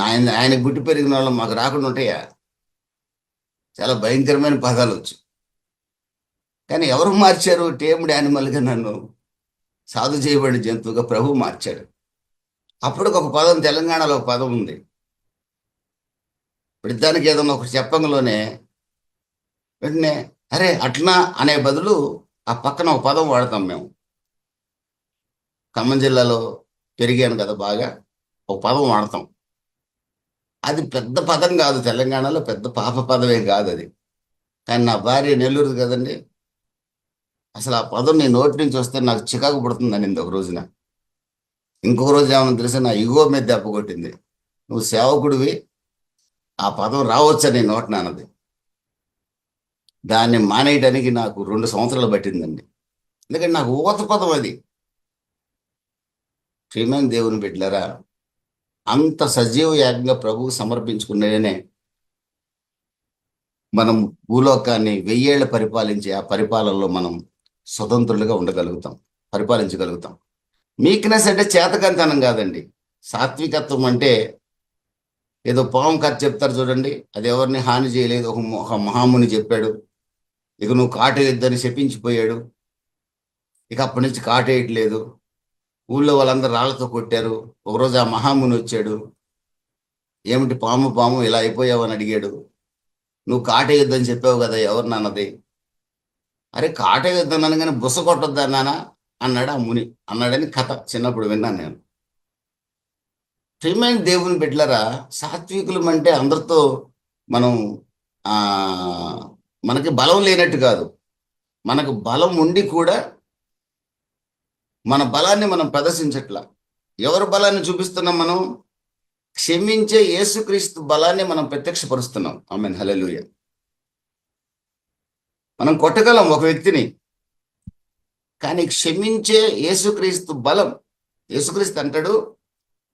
ఆయనకు పుట్టి పెరిగిన వాళ్ళు మాకు రాకుండా ఉంటాయా? చాలా భయంకరమైన పదాలు వచ్చు. కానీ ఎవరు మార్చారు? టేమ్డ్ యానిమల్గా నన్ను సాధు చేయబడిన జంతువుగా ప్రభు మార్చాడు. అప్పటికి ఒక పదం, తెలంగాణలో ఒక పదం ఉంది. దానికి ఏదన్నా ఒకటి చెప్పంలోనే వెంటనే అరే అట్లా అనే బదులు ఆ పక్కన ఒక పదం వాడతాం మేము. ఖమ్మం జిల్లాలో పెరిగాను కదా, బాగా ఒక పదం వాడతాం. అది పెద్ద పదం కాదు, తెలంగాణలో పెద్ద పాప పదమే కాదు అది. కానీ నా భార్య నెల్లూరు కదండి, అసలు ఆ పదం నీ నోటి నుంచి వస్తే నాకు చికాకు పడుతుందని ఒక రోజున. ఇంకొక రోజు ఏమన్నా తెలిసి నా ఇగో మీద దెబ్బ కొట్టింది. నువ్వు సేవకుడివి, ఆ పదం రావచ్చని నోటి నాన్నది. దాన్ని మానేయడానికి నాకు 2 సంవత్సరాలు పట్టిందండి. ఎందుకంటే నాకు ఊత పదం అది. ప్రియమైన దేవుని బిడ్డలారా, అంత సజీవ యాగంగా ప్రభువు సమర్పించుకునేనే మనం భూలోకాన్ని 1000 ఏళ్ళు పరిపాలించే ఆ పరిపాలనలో మనం స్వతంత్రులుగా ఉండగలుగుతాం, పరిపాలించగలుగుతాం. మీక్నెస్ అంటే చేతకంతనం కాదండి. సాత్వికత్వం అంటే ఏదో పాము కథ చెప్తారు చూడండి, అది ఎవరిని హాని చేయలేదు. ఒక మహాముని చెప్పాడు, ఇక నువ్వు కాటేయొద్దని శపించిపోయాడు. ఇక అప్పటి నుంచి కాటేయట్లేదు. ఊళ్ళో వాళ్ళందరూ రాళ్లతో కొట్టారు. ఒకరోజు ఆ మహాముని వచ్చాడు, ఏమిటి పాము పాము ఇలా అయిపోయావు అని అడిగాడు. నువ్వు కాటేయొద్దని చెప్పావు కదా, ఎవరు నాన్నది? అరే కాటేయొద్దని అనగానే బుస కొట్టొద్దా నాన్న అన్నాడు ఆ ముని. అన్నాడని కథ చిన్నప్పుడు విన్నాను నేను. ప్రియమైన దేవుని బిడ్డలారా, సాత్వికులం అంటే అందరితో మనం ఆ మనకి బలం లేనట్టు కాదు. మనకు బలం ఉండి కూడా మన బలాన్ని మనం ప్రదర్శించట్లా. ఎవరి బలాన్ని చూపిస్తున్నాం? మనం క్షమించే యేసుక్రీస్తు బలాన్ని మనం ప్రత్యక్షపరుస్తున్నాం. ఆమేన్, హల్లెలూయా. మనం కొట్టగలం ఒక వ్యక్తిని, కానీ క్షమించే యేసుక్రీస్తు బలం. యేసుక్రీస్తు అంటాడు,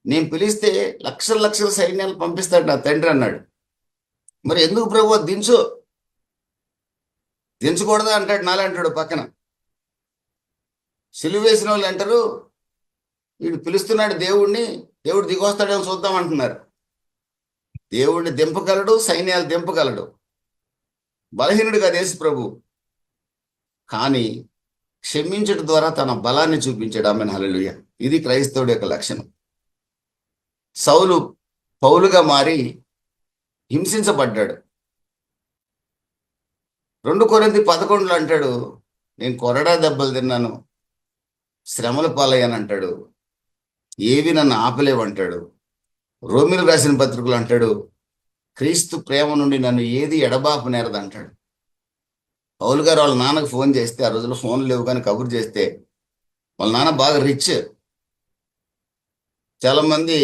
నేను పిలిస్తే లక్షల లక్షల సైన్యాలు పంపిస్తాడు నా తండ్రి అన్నాడు. మరి ఎందుకు ప్రభు దించకూడదా అంటాడు, నాలా అంటాడు పక్కన. సిలువ వేసిన వాళ్ళు అంటారు, వీడు పిలుస్తున్నాడు దేవుణ్ణి, దేవుడు దిగొస్తాడేమో చూద్దాం అంటున్నారు. దేవుడిని దింపగలడు, సైన్యాలు దింపగలడు. బలహీనుడు కాదు యేసు ప్రభు, కానీ క్షమించడం ద్వారా తన బలాన్ని చూపించాడు. ఆమేన్, హల్లెలూయా. ఇది క్రైస్తవుడి యొక్క లక్షణం. సౌలు పౌలుగా మారి హింసించబడ్డాడు. 2 కొరింథీ 11 అంటాడు, నేను కొరడా దెబ్బలు తిన్నాను, శ్రమల పాలయ్యాను అంటాడు, ఏవి నన్ను ఆపలేవంటాడు. రోమిలు రాసిన పత్రికలు అంటాడు, క్రీస్తు ప్రేమ నుండి నన్ను ఏది ఎడబాపు నేరదు అంటాడు. పౌలు గారు వాళ్ళ నాన్నకు ఫోన్ చేస్తే, ఆ రోజుల్లో ఫోన్లు లేవు కానీ కబురు చేస్తే, వాళ్ళ నాన్న బాగా రిచ్, చాలా మంది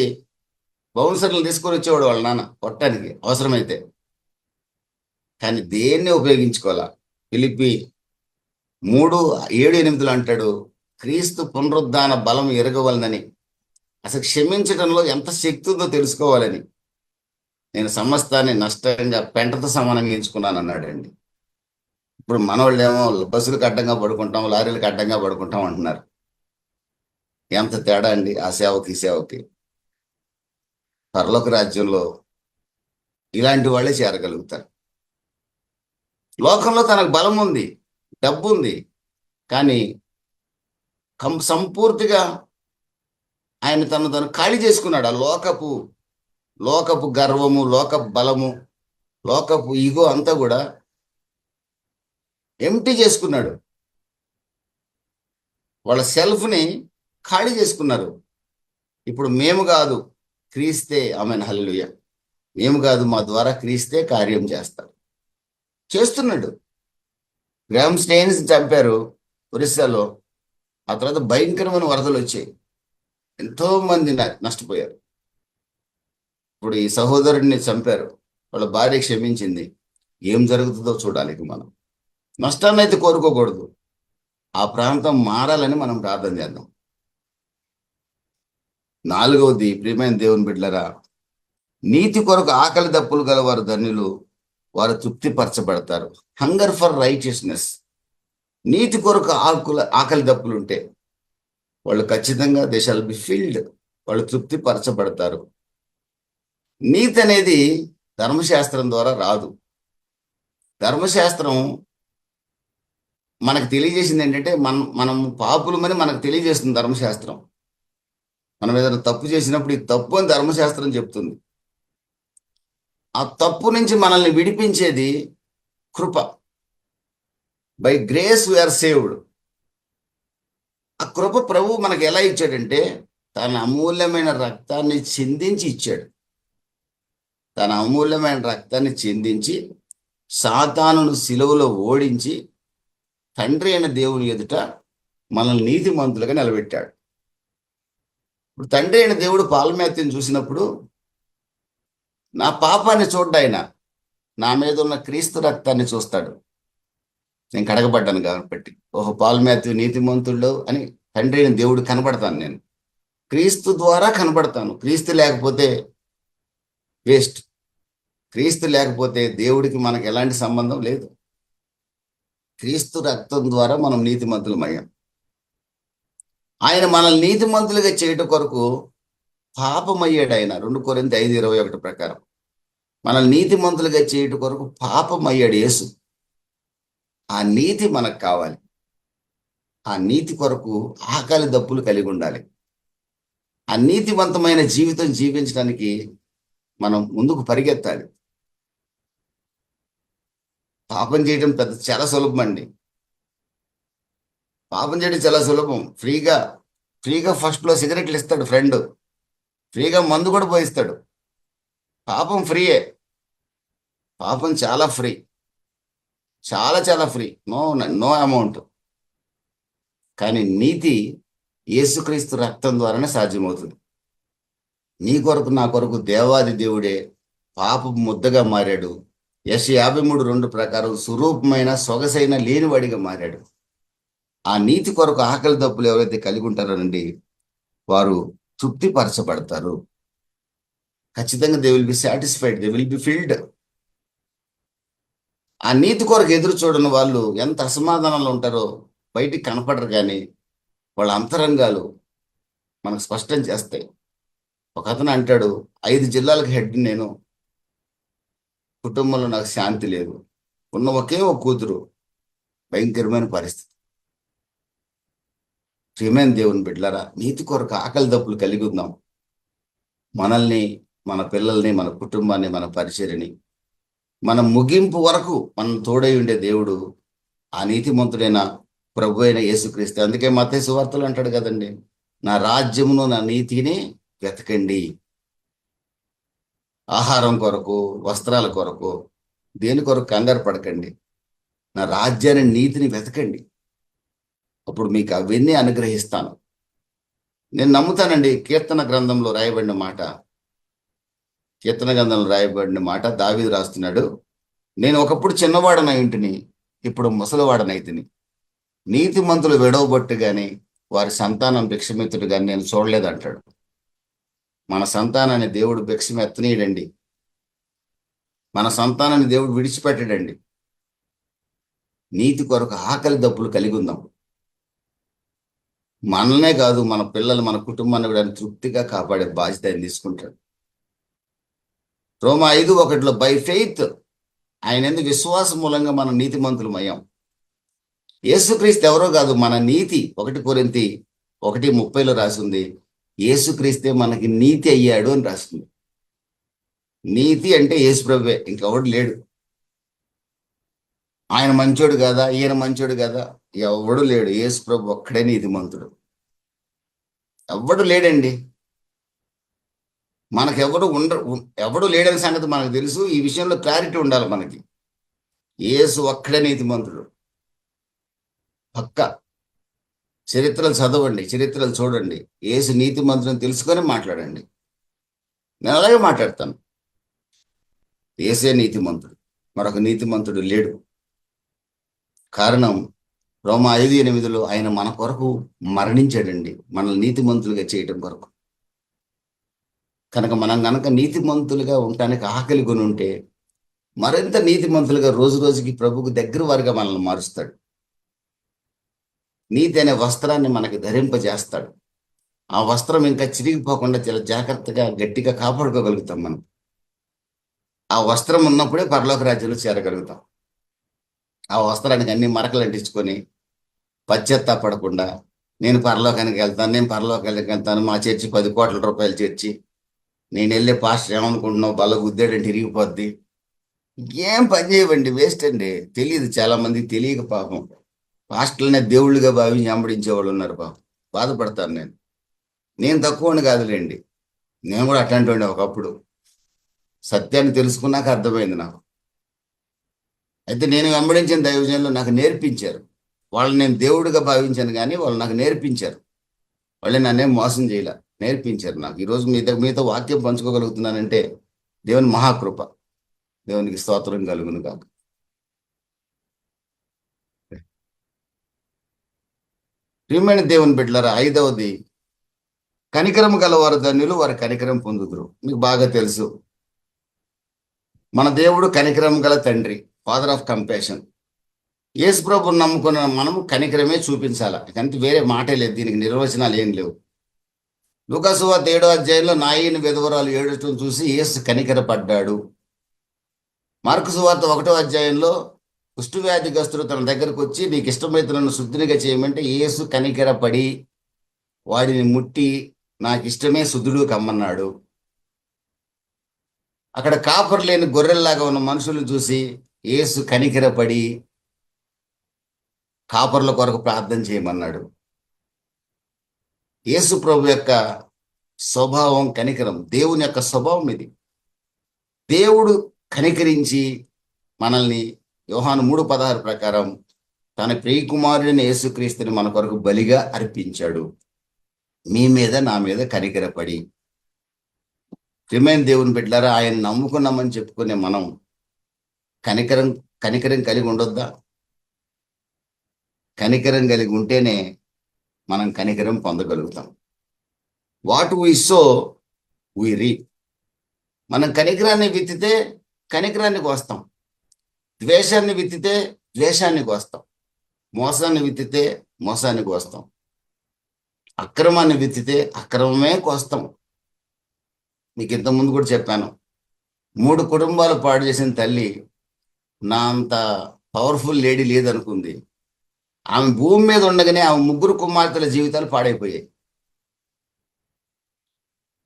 బౌన్సర్లు తీసుకొని వచ్చేవాడు వాళ్ళ నాన్న కొట్టడానికి అవసరమైతే. కానీ దేన్ని ఉపయోగించుకోవాలా? ఫిలిప్పి 3:7-8 అంటాడు, క్రీస్తు పునరుద్ధాన బలం ఎరగవలనని. అసలు క్షమించడంలో ఎంత శక్తి ఉందో తెలుసుకోవాలని నేను సమస్తాన్ని నష్టంగా పెంటతో సమానంగా ఎంచుకున్నాను అన్నాడండి. ఇప్పుడు మనవాళ్ళేమో బస్సులకు అడ్డంగా పడుకుంటాం, లారీలకు అడ్డంగా పడుకుంటాం అంటున్నారు. ఎంత తేడా అండి ఆ సేవకి ఈ సేవకి. పరలోక రాజ్యంలో ఇలాంటి వాళ్ళే చేరగలుగుతారు. లోకంలో తనకు బలం ఉంది, డబ్బు ఉంది, కానీ సంపూర్తిగా ఆయన తను ఖాళీ చేసుకున్నాడు. ఆ లోకపు గర్వము, లోకపు బలము, లోకపు ఈగో అంతా కూడా ఎంప్టీ చేసుకున్నాడు. వాళ్ళ సెల్ఫ్ని ఖాళీ చేసుకున్నారు. ఇప్పుడు మేము కాదు, క్రీస్తే. ఆమేన్, హల్లెలూయా. మేము కాదు, మా ద్వారా క్రీస్తే కార్యం చేస్తున్నాడు. గ్రామ్ స్టెయిన్స్ చంపారు ఒరిస్సాలో. ఆ తర్వాత భయంకరమైన వరదలు వచ్చాయి, ఎంతో మంది నష్టపోయారు. ఇప్పుడు ఈ సహోదరుడిని చంపారు, వాళ్ళ భార్య క్షమించింది. ఏం జరుగుతుందో చూడాలి. మనం నష్టాన్ని అయితే కోరుకోకూడదు, ఆ ప్రాంతం మారాలని మనం ప్రార్థన చేద్దాం. 4వది, ప్రియమైన దేవుని బిడ్డలారా, నీతి కొరకు ఆకలి దప్పులు గల వారు ధన్యులు, వారు తృప్తిపరచబడతారు. Hunger for righteousness. నీతి కొరకు ఆకలి దప్పులు ఉంటే వాళ్ళు ఖచ్చితంగా దే షల్ బి ఫిల్డ్, వాళ్ళు తృప్తిపరచబడతారు. నీతి అనేది ధర్మశాస్త్రం ద్వారా రాదు. ధర్మశాస్త్రం మనకు తెలియజేసింది ఏంటంటే మనం పాపులమని మనకు తెలియజేస్తుంది ధర్మశాస్త్రం. మనం ఏదైనా తప్పు చేసినప్పుడు ఇది తప్పు అని ధర్మశాస్త్రం చెప్తుంది. ఆ తప్పు నుంచి మనల్ని విడిపించేది కృప. By grace we are saved. ఆ కృప ప్రభు మనకు ఎలా ఇచ్చాడంటే తన అమూల్యమైన రక్తాన్ని చిందించి ఇచ్చాడు. తన అమూల్యమైన రక్తాన్ని చిందించి సాతానును సిలువలో ఓడించి తండ్రి అయిన దేవుని ఎదుట మనల్ని నీతిమంతులుగా నిలబెట్టాడు. ఇప్పుడు తండ్రి అయిన దేవుడు పాలమేత్యం చూసినప్పుడు నా పాపాన్ని చూడ్డాయన నా మీద ఉన్న క్రీస్తు రక్తాన్ని చూస్తాడు. నేను కడగబడ్డాను కాబట్టి ఓహో పాలమేత్యం నీతిమంతుల్లో అని తండ్రి అయిన దేవుడు కనబడతాను. నేను క్రీస్తు ద్వారా కనబడతాను. క్రీస్తు లేకపోతే వేస్ట్. క్రీస్తు లేకపోతే దేవుడికి మనకు ఎలాంటి సంబంధం లేదు. క్రీస్తు రక్తం ద్వారా మనం నీతిమంతులమయ్యాం. ఆయన మనల్ని నీతిమంతులుగా చేయటం కొరకు పాపమయ్యాడు. ఆయన 2 కొరింథీ 5:21 ప్రకారం మనల్ని నీతిమంతులుగా చేయటం కొరకు పాపమయ్యాడు యేసు. ఆ నీతి మనకు కావాలి. ఆ నీతి కొరకు ఆకలి దప్పులు కలిగి ఉండాలి. ఆ నీతివంతమైన జీవితం జీవించడానికి మనం ముందుకు పరిగెత్తాలి. పాపం చేయడం చాలా సులభం అండి. పాపం చేయడం చాలా సులభం. ఫ్రీగా ఫస్ట్లో సిగరెట్లు ఇస్తాడు ఫ్రెండ్. ఫ్రీగా మందు కూడా పోయిస్తాడు. పాపం ఫ్రీయే. పాపం చాలా ఫ్రీ. చాలా ఫ్రీ. No amount. కానీ నీతి యేసుక్రీస్తు రక్తం ద్వారానే సాధ్యమవుతుంది. నీ కొరకు నా కొరకు దేవాది దేవుడే పాపపు ముద్దగా మారాడు. యెషయా 53:2 ప్రకారం స్వరూపమైన సొగసైన లేనివాడిగా మారాడు. ఆ నీతి కొరకు ఆకలి దప్పులు ఎవరైతే కలిగి ఉంటారోనండి వారు తృప్తిపరచబడతారు. ఖచ్చితంగా they will be satisfied, they will be filled. ఆ నీతి కొరకు ఎదురు చూడని వాళ్ళు ఎంత అసమాధానంలో ఉంటారో బయటికి కనపడరు, కానీ వాళ్ళ అంతరంగాలు మనకు స్పష్టం చేస్తాయి. ఒక అతను అంటాడు, 5 జిల్లాలకు హెడ్ నేను, కుటుంబంలో నాకు శాంతి లేదు, ఉన్న ఒకే ఒక కూతురు, భయంకరమైన పరిస్థితి. ప్రియమైన దేవుని బిడ్డలారా, నీతి కొరకు ఆకలి దప్పులు కలిగి ఉందాం. మనల్ని, మన పిల్లల్ని, మన కుటుంబాన్ని, మన పరిచర్యని, మన ముగింపు వరకు మనం తోడై ఉండే దేవుడు ఆ నీతిమంతుడైన ప్రభు అయిన యేసుక్రీస్తు. అందుకే మత్తయి సువార్తలు అంటాడు కదండి, నా రాజ్యమును నా నీతిని వెతకండి. ఆహారం కొరకు, వస్త్రాల కొరకు, దేని కొరకు కంగారు పడకండి. నా రాజ్యాన్ని, నీతిని వెతకండి. అప్పుడు మీకు అవన్నీ అనుగ్రహిస్తాను. నేను నమ్ముతానండి. కీర్తన గ్రంథంలో రాయబడిన మాట దావీదు రాస్తున్నాడు, నేను ఒకప్పుడు చిన్నవాడనై ఉంటిని, ఇప్పుడు ముసలివాడనైతిని. నీతిమంతులు విడవబొట్టు గాని వారి సంతానం భిక్షమెత్తుడు గాని నేను చూడలేదంటాడు. మన సంతానాన్ని దేవుడు భిక్షమెత్తనీయడండి. మన సంతానాన్ని దేవుడు విడిచిపెట్టడండి. నీతి కొరకు ఆకలి దప్పులు కలిగి ఉందాం. మనల్నే కాదు, మన పిల్లలు, మన కుటుంబాన్ని కూడా తృప్తిగా కాపాడే బాధ్యత ఆయన తీసుకుంటాడు. రోమా 5:1 బై ఫెయిత్, ఆయన ఎందుకు విశ్వాసం మూలంగా మనం నీతిమంతులమయ్యాం. యేసుక్రీస్తు ఎవరో కాదు, మన నీతి. 1 కొరింథీ 1:30 రాసింది, యేసుక్రీస్తే మనకి నీతి అయ్యాడు అని రాసింది. నీతి అంటే యేసు ప్రభువే, ఇంకెవడు లేడు. ఆయన మంచోడు కదా, ఈయన మంచోడు కదా, ఎవడు లేడు. యేసు ప్రభు ఒక్కడే నీతిమంతుడు. ఎవడు లేడండి. ఎవడు లేడని సంగతి మనకు తెలుసు. ఈ విషయంలో క్లారిటీ ఉండాలి మనకి. యేసు ఒక్కడే నీతిమంతుడు. పక్క చరిత్రలు చదవండి, చరిత్రలు చూడండి. యేసు నీతిమంతుని తెలుసుకొని మాట్లాడండి. నేను అలాగే మాట్లాడతాను. యేసే నీతిమంతుడు, మరొక నీతిమంతుడు లేడు. కారణం రోమా 5:8 ఆయన మన కొరకు మరణించాడండి, మనల్ని నీతిమంతులుగా చేయటం కొరకు. కనుక మనం గనక నీతిమంతులుగా ఉండటానికి ఆకలి కొని ఉంటే మరింత నీతిమంతులుగా రోజు రోజుకి ప్రభుకు దగ్గర వారిగా మనల్ని మారుస్తాడు. నీతి అనే వస్త్రాన్ని మనకి ధరింపజేస్తాడు. ఆ వస్త్రం ఇంకా చిరిగిపోకుండా చాలా జాగ్రత్తగా, గట్టిగా కాపాడుకోగలుగుతాం మనం. ఆ వస్త్రం ఉన్నప్పుడే పరలోక రాజ్యంలో చేరగలుగుతాం. ఆ వస్త్రానికి అన్ని మరకలు అంటించుకొని పశ్చాత్తాపడకుండా నేను పరలోకానికి వెళ్తాను, మా చర్చి 10 కోట్ల రూపాయల చర్చి, నేను వెళ్ళే పాస్టర్ ఏమనుకుంటున్నావు, బల్ల గుద్దాడంటే ఇరిగిపోద్ది. ఏం పని చేయవండి, వేస్ట్ అండి. తెలియదు, చాలా మందికి తెలియక పాపం పాస్టర్లనే దేవుళ్ళుగా భావించి వెంబడించే వాళ్ళు ఉన్నారు. పాపం బాధపడతాను నేను. నేను తక్కువని కాదులేండి, నేను కూడా అట్లాంటి వాడిని ఒకప్పుడు. సత్యాన్ని తెలుసుకున్నాక అర్థమైంది నాకు. అయితే నేను వెంబడించిన దైవజనులు నాకు నేర్పించారు. వాళ్ళని నేను దేవుడిగా భావించాను, కానీ వాళ్ళు నాకు నేర్పించారు. వాళ్ళు నన్నేం మోసం చేయలే, నేర్పించారు నాకు. ఈరోజు మీతో వాక్యం పంచుకోగలుగుతున్నానంటే దేవుని మహాకృప. దేవునికి స్తోత్రం కలుగును కాక. ప్రియమైన దేవుని బిడ్డలారా, 5వది, కనికరం గలవారు ధన్యులు, వారి కనికరం పొందుదురు. మీకు బాగా తెలుసు, మన దేవుడు కనికరం గల తండ్రి, ఫాదర్ ఆఫ్ కంపాషన్. యేసు ప్రభువుని నమ్ముకున్న మనము కనికరమే చూపించాలా, ఇకంతే వేరే మాటే లేదు, దీనికి నిర్వచనాలు ఏం లేవు. లూకాసు వార్త 7వ అధ్యాయంలో నాయని విధవరాలు ఏడటం చూసి యేసు కనికరపడ్డాడు. మార్కు సువార్త 1వ అధ్యాయంలో కుష్ఠవ్యాధిగ్రస్తుడు తన దగ్గరకు వచ్చి, నీకు ఇష్టమైతే నన్ను శుద్ధినిగా చేయమంటే యేసు కనికరపడి వాడిని ముట్టి, నాకు ఇష్టమే, శుద్ధుడు కమ్మన్నాడు. అక్కడ కాపరు లేని గొర్రెల్లాగా ఉన్న మనుషులు చూసి యేసు కనికరపడి కాపర్ల కొరకు ప్రార్థన చేయమన్నాడు. యేసు ప్రభు యొక్క స్వభావం కనికరం, దేవుని యొక్క స్వభావం ఇది. దేవుడు కనికరించి మనల్ని యోహాను 3:16 ప్రకారం తన ప్రియకుమారుడైన యేసుక్రీస్తుని మన కొరకు బలిగా అర్పించాడు. మీ మీద నా మీద కనికరపడి. ప్రియమైన దేవుని బిడ్డలారా, ఆయన నమ్ముకున్నామని చెప్పుకునే మనం కనికరం కలిగి ఉండొద్దా? కనికరం కలిగి ఉంటేనే మనం కనికరం పొందగలుగుతాం. What we sow we reap. మనం కనికరాన్ని విత్తితే కనికరానికి వస్తాం, ద్వేషాన్ని విత్తితే ద్వేషానికి వస్తాం, మోసాన్ని విత్తితే మోసానికి వస్తాం, అక్రమాన్ని విత్తితే అక్రమమే కోస్తాం. మీకు ఇంతకుముందు కూడా చెప్పాను, 3 కుటుంబాలు పాడు చేసిన తల్లి నా అంత పవర్ఫుల్ లేడీ లేదనుకుంది. ఆమె భూమి మీద ఉండగానే ఆమె 3 కుమార్తెల జీవితాలు పాడైపోయాయి.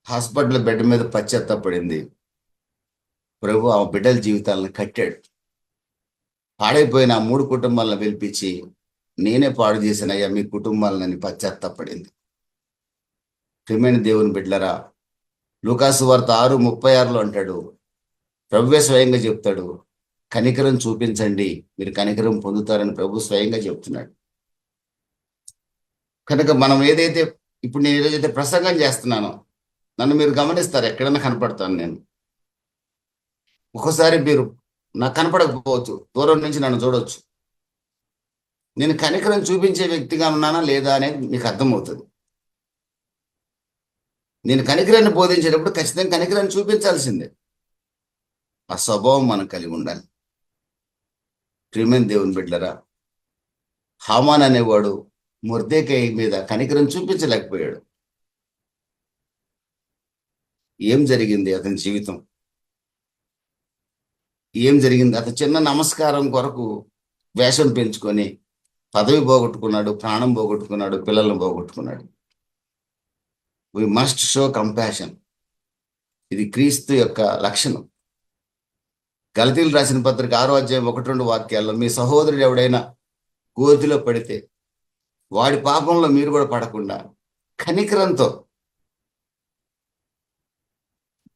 హాస్పిటల్ బెడ్ మీద పశ్చాత్తాపడింది. ప్రభు ఆమె బిడ్డల జీవితాలను కట్టాడు. పాడైపోయిన ఆ 3 కుటుంబాలను పిలిపించి, నేనే పాడు చేసినయ్యా మీ కుటుంబాలని పశ్చాత్తాపడింది. ప్రియమైన దేవుని బిడ్డలారా, లూకాసు వార్త 6:36 అంటాడు, ప్రభువే స్వయంగా చెప్తాడు, కనికరం చూపించండి, మీరు కనికరం పొందుతారని ప్రభు స్వయంగా చెప్తున్నాడు. కనుక మనం ఇప్పుడు నేను ఏదైతే ప్రసంగం చేస్తున్నానో, నన్ను మీరు గమనిస్తారు, ఎక్కడైనా కనపడతాను నేను. ఒక్కోసారి మీరు నాకు కనపడకపోవచ్చు, దూరం నుంచి నన్ను చూడవచ్చు. నేను కనికరం చూపించే వ్యక్తిగా ఉన్నానా లేదా అనేది మీకు అర్థమవుతుంది. నేను కనికరాన్ని బోధించేటప్పుడు ఖచ్చితంగా కనికరాన్ని చూపించాల్సిందే. ఆ స్వభావం మనం కలిగి ఉండాలి. ప్రియమైన దేవుని బిడ్డలారా, హామాన్ అనేవాడు మొర్దెకై మీద కనికరం చూపించలేకపోయాడు. ఏం జరిగింది అతని జీవితం? ఏం జరిగింది? అతను చిన్న నమస్కారం కొరకు వేషం పెంచుకొని పదవి పోగొట్టుకున్నాడు, ప్రాణం పోగొట్టుకున్నాడు, పిల్లలను పోగొట్టుకున్నాడు. We must show compassion. ఇది క్రీస్తు యొక్క లక్షణం. గలతీయులు రాసిన పత్రిక 6వ అధ్యాయం 1-2 వాక్యాల్లో, మీ సహోదరుడు ఎవడైనా గోతిలో పడితే వాడి పాపంలో మీరు కూడా పడకుండా కనికరంతో,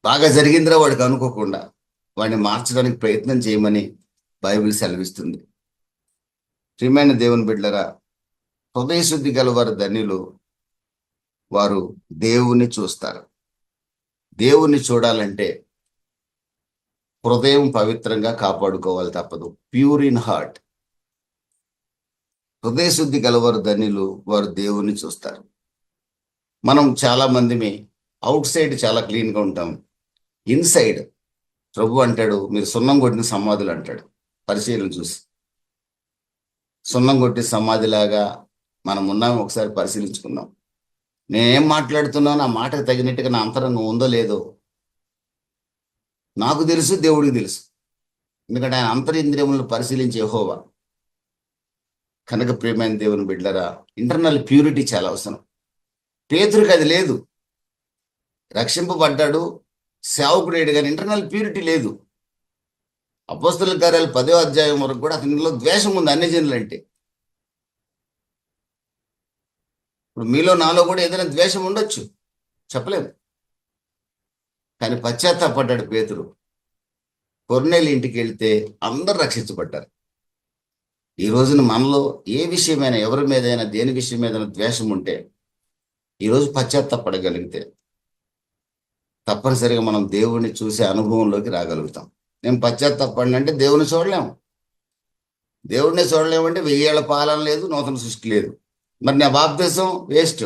బాగా జరిగిందిరా వాడికి అనుకోకుండా, వాడిని మార్చడానికి ప్రయత్నం చేయమని బైబిల్ సెలవిస్తుంది. ప్రియమైన దేవుని బిడ్డలారా, హృదయశుద్ధి గలవారు ధన్యులు, వారు దేవుణ్ణి చూస్తారు. దేవుణ్ణి చూడాలంటే హృదయం పవిత్రంగా కాపాడుకోవాలి తప్పదు. Pure in heart. హృదయశుద్ధి గలవారు ధన్యులు, వారు దేవుణ్ణి చూస్తారు. మనం చాలా మందిమి అవుట్ సైడ్ చాలా క్లీన్గా ఉంటాం, ఇన్సైడ్ ప్రభు అంటాడు, మీరు సున్నం కొట్టిన సమాధులు అంటాడు. పరిశీలన చూసి, సున్నం కొట్టిన సమాధిలాగా మనం ఉన్నాము. ఒకసారి పరిశీలించుకుందాం. నేనేం మాట్లాడుతున్నాను, ఆ మాటకు తగినట్టుగా నా అంతరంగం ఉందో లేదో. నాకు తెలుసు, దేవుడికి తెలుసు. ఎందుకంటే ఆయన అంతరింద్రియములను పరిశీలించే యెహోవా. కనుక ప్రియమైన దేవుని బిడ్డలారా, ఇంటర్నల్ ప్యూరిటీ చాలా అవసరం. పేతురుకి అది లేదు. రక్షింపబడ్డాడు, సేవకుడేడు, కానీ ఇంటర్నల్ ప్యూరిటీ లేదు. అపోస్తలుల కార్యాలు 10వ అధ్యాయం వరకు కూడా అతనిలో ద్వేషం ఉంది అన్ని జనులంటే. ఇప్పుడు మీలో నాలో కూడా ఏదైనా ద్వేషం ఉండొచ్చు, చెప్పలేము. కానీ పశ్చాత్తాపడ్డాడు పేతురు. కొర్నేలి ఇంటికి వెళ్తే అందరు రక్షించబడ్డారు. ఈ రోజున మనలో ఏ విషయమైనా, ఎవరి మీదైనా, దేని విషయం మీద ద్వేషం ఉంటే ఈరోజు పశ్చాత్తాపడగలిగితే తప్పనిసరిగా మనం దేవుణ్ణి చూసే అనుభవంలోకి రాగలుగుతాం. నేను పశ్చాత్తాపడినంటే దేవుని చూడలేము, దేవుడినే చూడలేమంటే 1000 ఏళ్ల పాలన లేదు, నూతన సృష్టి లేదు. మరి నా బాప్తిసం వేస్ట్,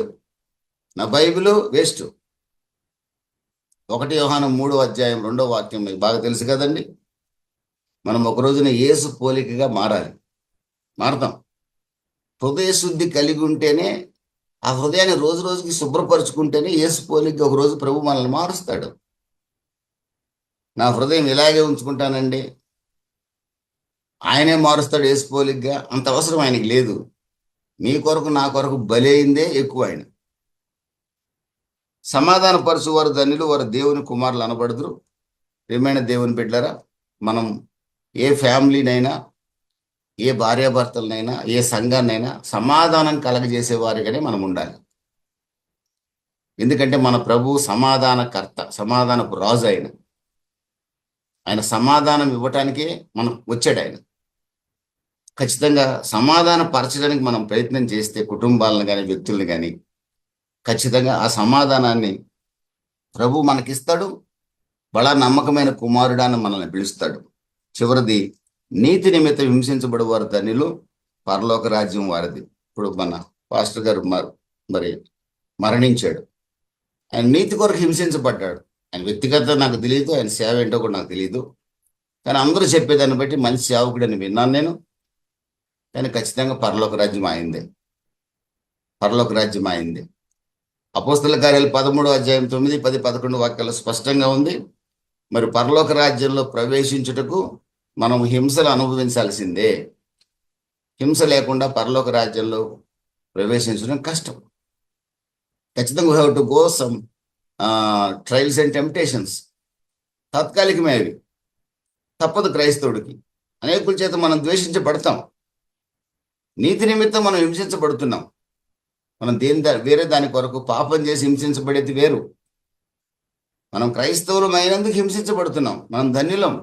నా బైబిల్ వేస్ట్. 1 యోహాను 3వ అధ్యాయం 2వ వాక్యం మీకు బాగా తెలుసు కదండి. మనం ఒక రోజున యేసు పోలికగా మారతాం. హృదయ శుద్ధి కలిగి ఉంటేనే, ఆ హృదయాన్ని రోజు రోజుకి శుభ్రపరుచుకుంటేనే యేసు పోలికగా ఒక రోజు ప్రభు మనల్ని మారుస్తాడు. నా హృదయం ఇలాగే ఉంచుకుంటానండి, ఆయనే మారుస్తాడు యేసు పోలికగా, అంత అవసరం ఆయనకి లేదు. మీ కొరకు నా కొరకు బలైందే ఎక్కువ ఆయన. సమాధాన పరుచు వారు ధన్యులు, వారు దేవుని కుమారులు అనబడుదురు. ప్రియమైన దేవుని బిడ్డలారా, మనం ఏ ఫ్యామిలీనైనా, ఏ భార్యాభర్తలనైనా, ఏ సంఘాన్నైనా సమాధానం కలగజేసే వారిగానే మనం ఉండాలి. ఎందుకంటే మన ప్రభు సమాధానకర్త, సమాధానపు రాజు. ఆయన సమాధానం ఇవ్వటానికే మనం వచ్చాడు. ఆయన ఖచ్చితంగా సమాధాన పరచడానికి మనం ప్రయత్నం చేస్తే కుటుంబాలను కానీ, వ్యక్తులను కానీ, ఖచ్చితంగా ఆ సమాధానాన్ని ప్రభు మనకిస్తాడు. బలా నమ్మకమైన కుమారుడాన్ని మనల్ని పిలుస్తాడు. చివరిది, నీతి నిమిత్తం హింసించబడి వారు ధన్యులు, పరలోక రాజ్యం వారిది. ఇప్పుడు మన పాస్టర్ గారు మరి మరణించాడు. ఆయన నీతి కొరకు హింసించబడ్డాడు. ఆయన వ్యక్తిగత నాకు తెలియదు, ఆయన సేవ ఏంటో కూడా నాకు తెలియదు. కానీ అందరూ చెప్పేదాన్ని బట్టి మంచి సేవకుడని విన్నాను నేను. కానీ ఖచ్చితంగా పరలోక రాజ్యం అయిందే, పరలోక రాజ్యం అయింది. అపోస్తలుల కార్యాలు 13వ అధ్యాయం 9, 10, 11 వాక్యాలు స్పష్టంగా ఉంది. మరి పరలోక రాజ్యంలో ప్రవేశించుటకు మనం హింసలు అనుభవించాల్సిందే. హింస లేకుండా పరలోక రాజ్యంలో ప్రవేశించడం కష్టం. ఖచ్చితంగా we have to go some trials and temptations. తాత్కాలికమే అవి, తప్పదు క్రైస్తవుడికి. అనేకుల చేత మనం ద్వేషించబడతాం. నీతి నిమిత్తం మనం హింసించబడుతున్నాం. మనం వేరే దాని కొరకు పాపం చేసి హింసించబడేది వేరు. మనం క్రైస్తవులం అయినందుకు హింసించబడుతున్నాం. మనం ధన్యులం.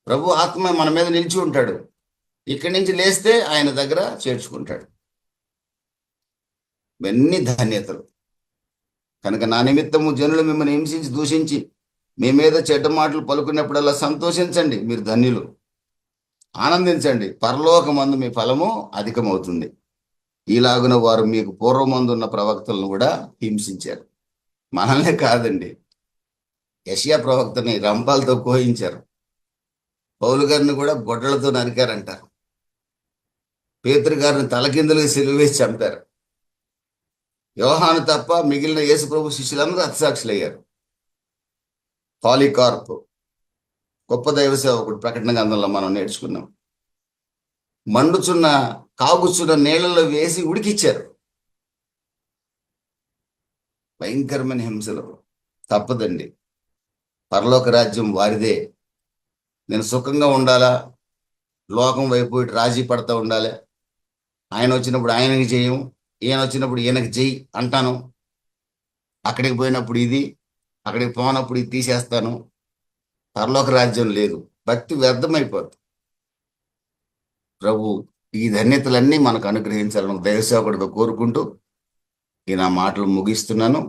ప్రభు ఆత్మ మన మీద నిలిచి ఉంటాడు. ఇక్కడి నుంచి లేస్తే ఆయన దగ్గర చేర్చుకుంటాడు. ఇవన్నీ ధన్యతలు. కనుక నా నిమిత్తము జనులు మిమ్మల్ని హింసించి, దూషించి మీ మీద చెడ్డ మాటలు పలుకున్నప్పుడల్లా సంతోషించండి, మీరు ధన్యులు. ఆనందించండి, పరలోకమందు మీ ఫలము అధికమవుతుంది. ఈలాగున వారు మీకు పూర్వమందున్న ప్రవక్తలను కూడా హింసించారు. మనల్నే కాదండి, యెషయా ప్రవక్తని రంపాలతో కోయించారు. పౌలు గారిని కూడా గొడ్డలతో నరికారంటారు. పేతురు గారిని తలకిందులుగా సిలువేసి చంపారు. యోహాను తప్ప మిగిలిన యేసు ప్రభు శిష్యులందరూ హతసాక్షులయ్యారు. పాలికార్పు గొప్ప దైవ సేవకుడు, ప్రకటన గ్రంథంలో మనం నేర్చుకున్నాం. కాగుచున్న నీళ్లలో వేసి ఉడికిచ్చారు. భయంకరమైన హింసలు. తప్పదండి, పరలోక రాజ్యం వారిదే. నేను సుఖంగా ఉండాలా, లోకం వైపు ఇటు రాజీ పడతా ఉండాలి. ఆయన వచ్చినప్పుడు ఆయనకి చెయ్యం, ఈయన వచ్చినప్పుడు ఈయనకి చెయ్యి అంటాను. అక్కడికి పోయినప్పుడు ఇది, అక్కడికి పోనప్పుడు ఇది తీసేస్తాను. పరలోక రాజ్యం లేదు. భక్తి వ్యర్థమైపోతుంది. ప్రభు ఈ ధన్యతలన్నీ మనకు అనుగ్రహించాలని దైవ సేవకుడిగా కోరుకుంటూ ఈ నా మాటలు ముగిస్తున్నాను.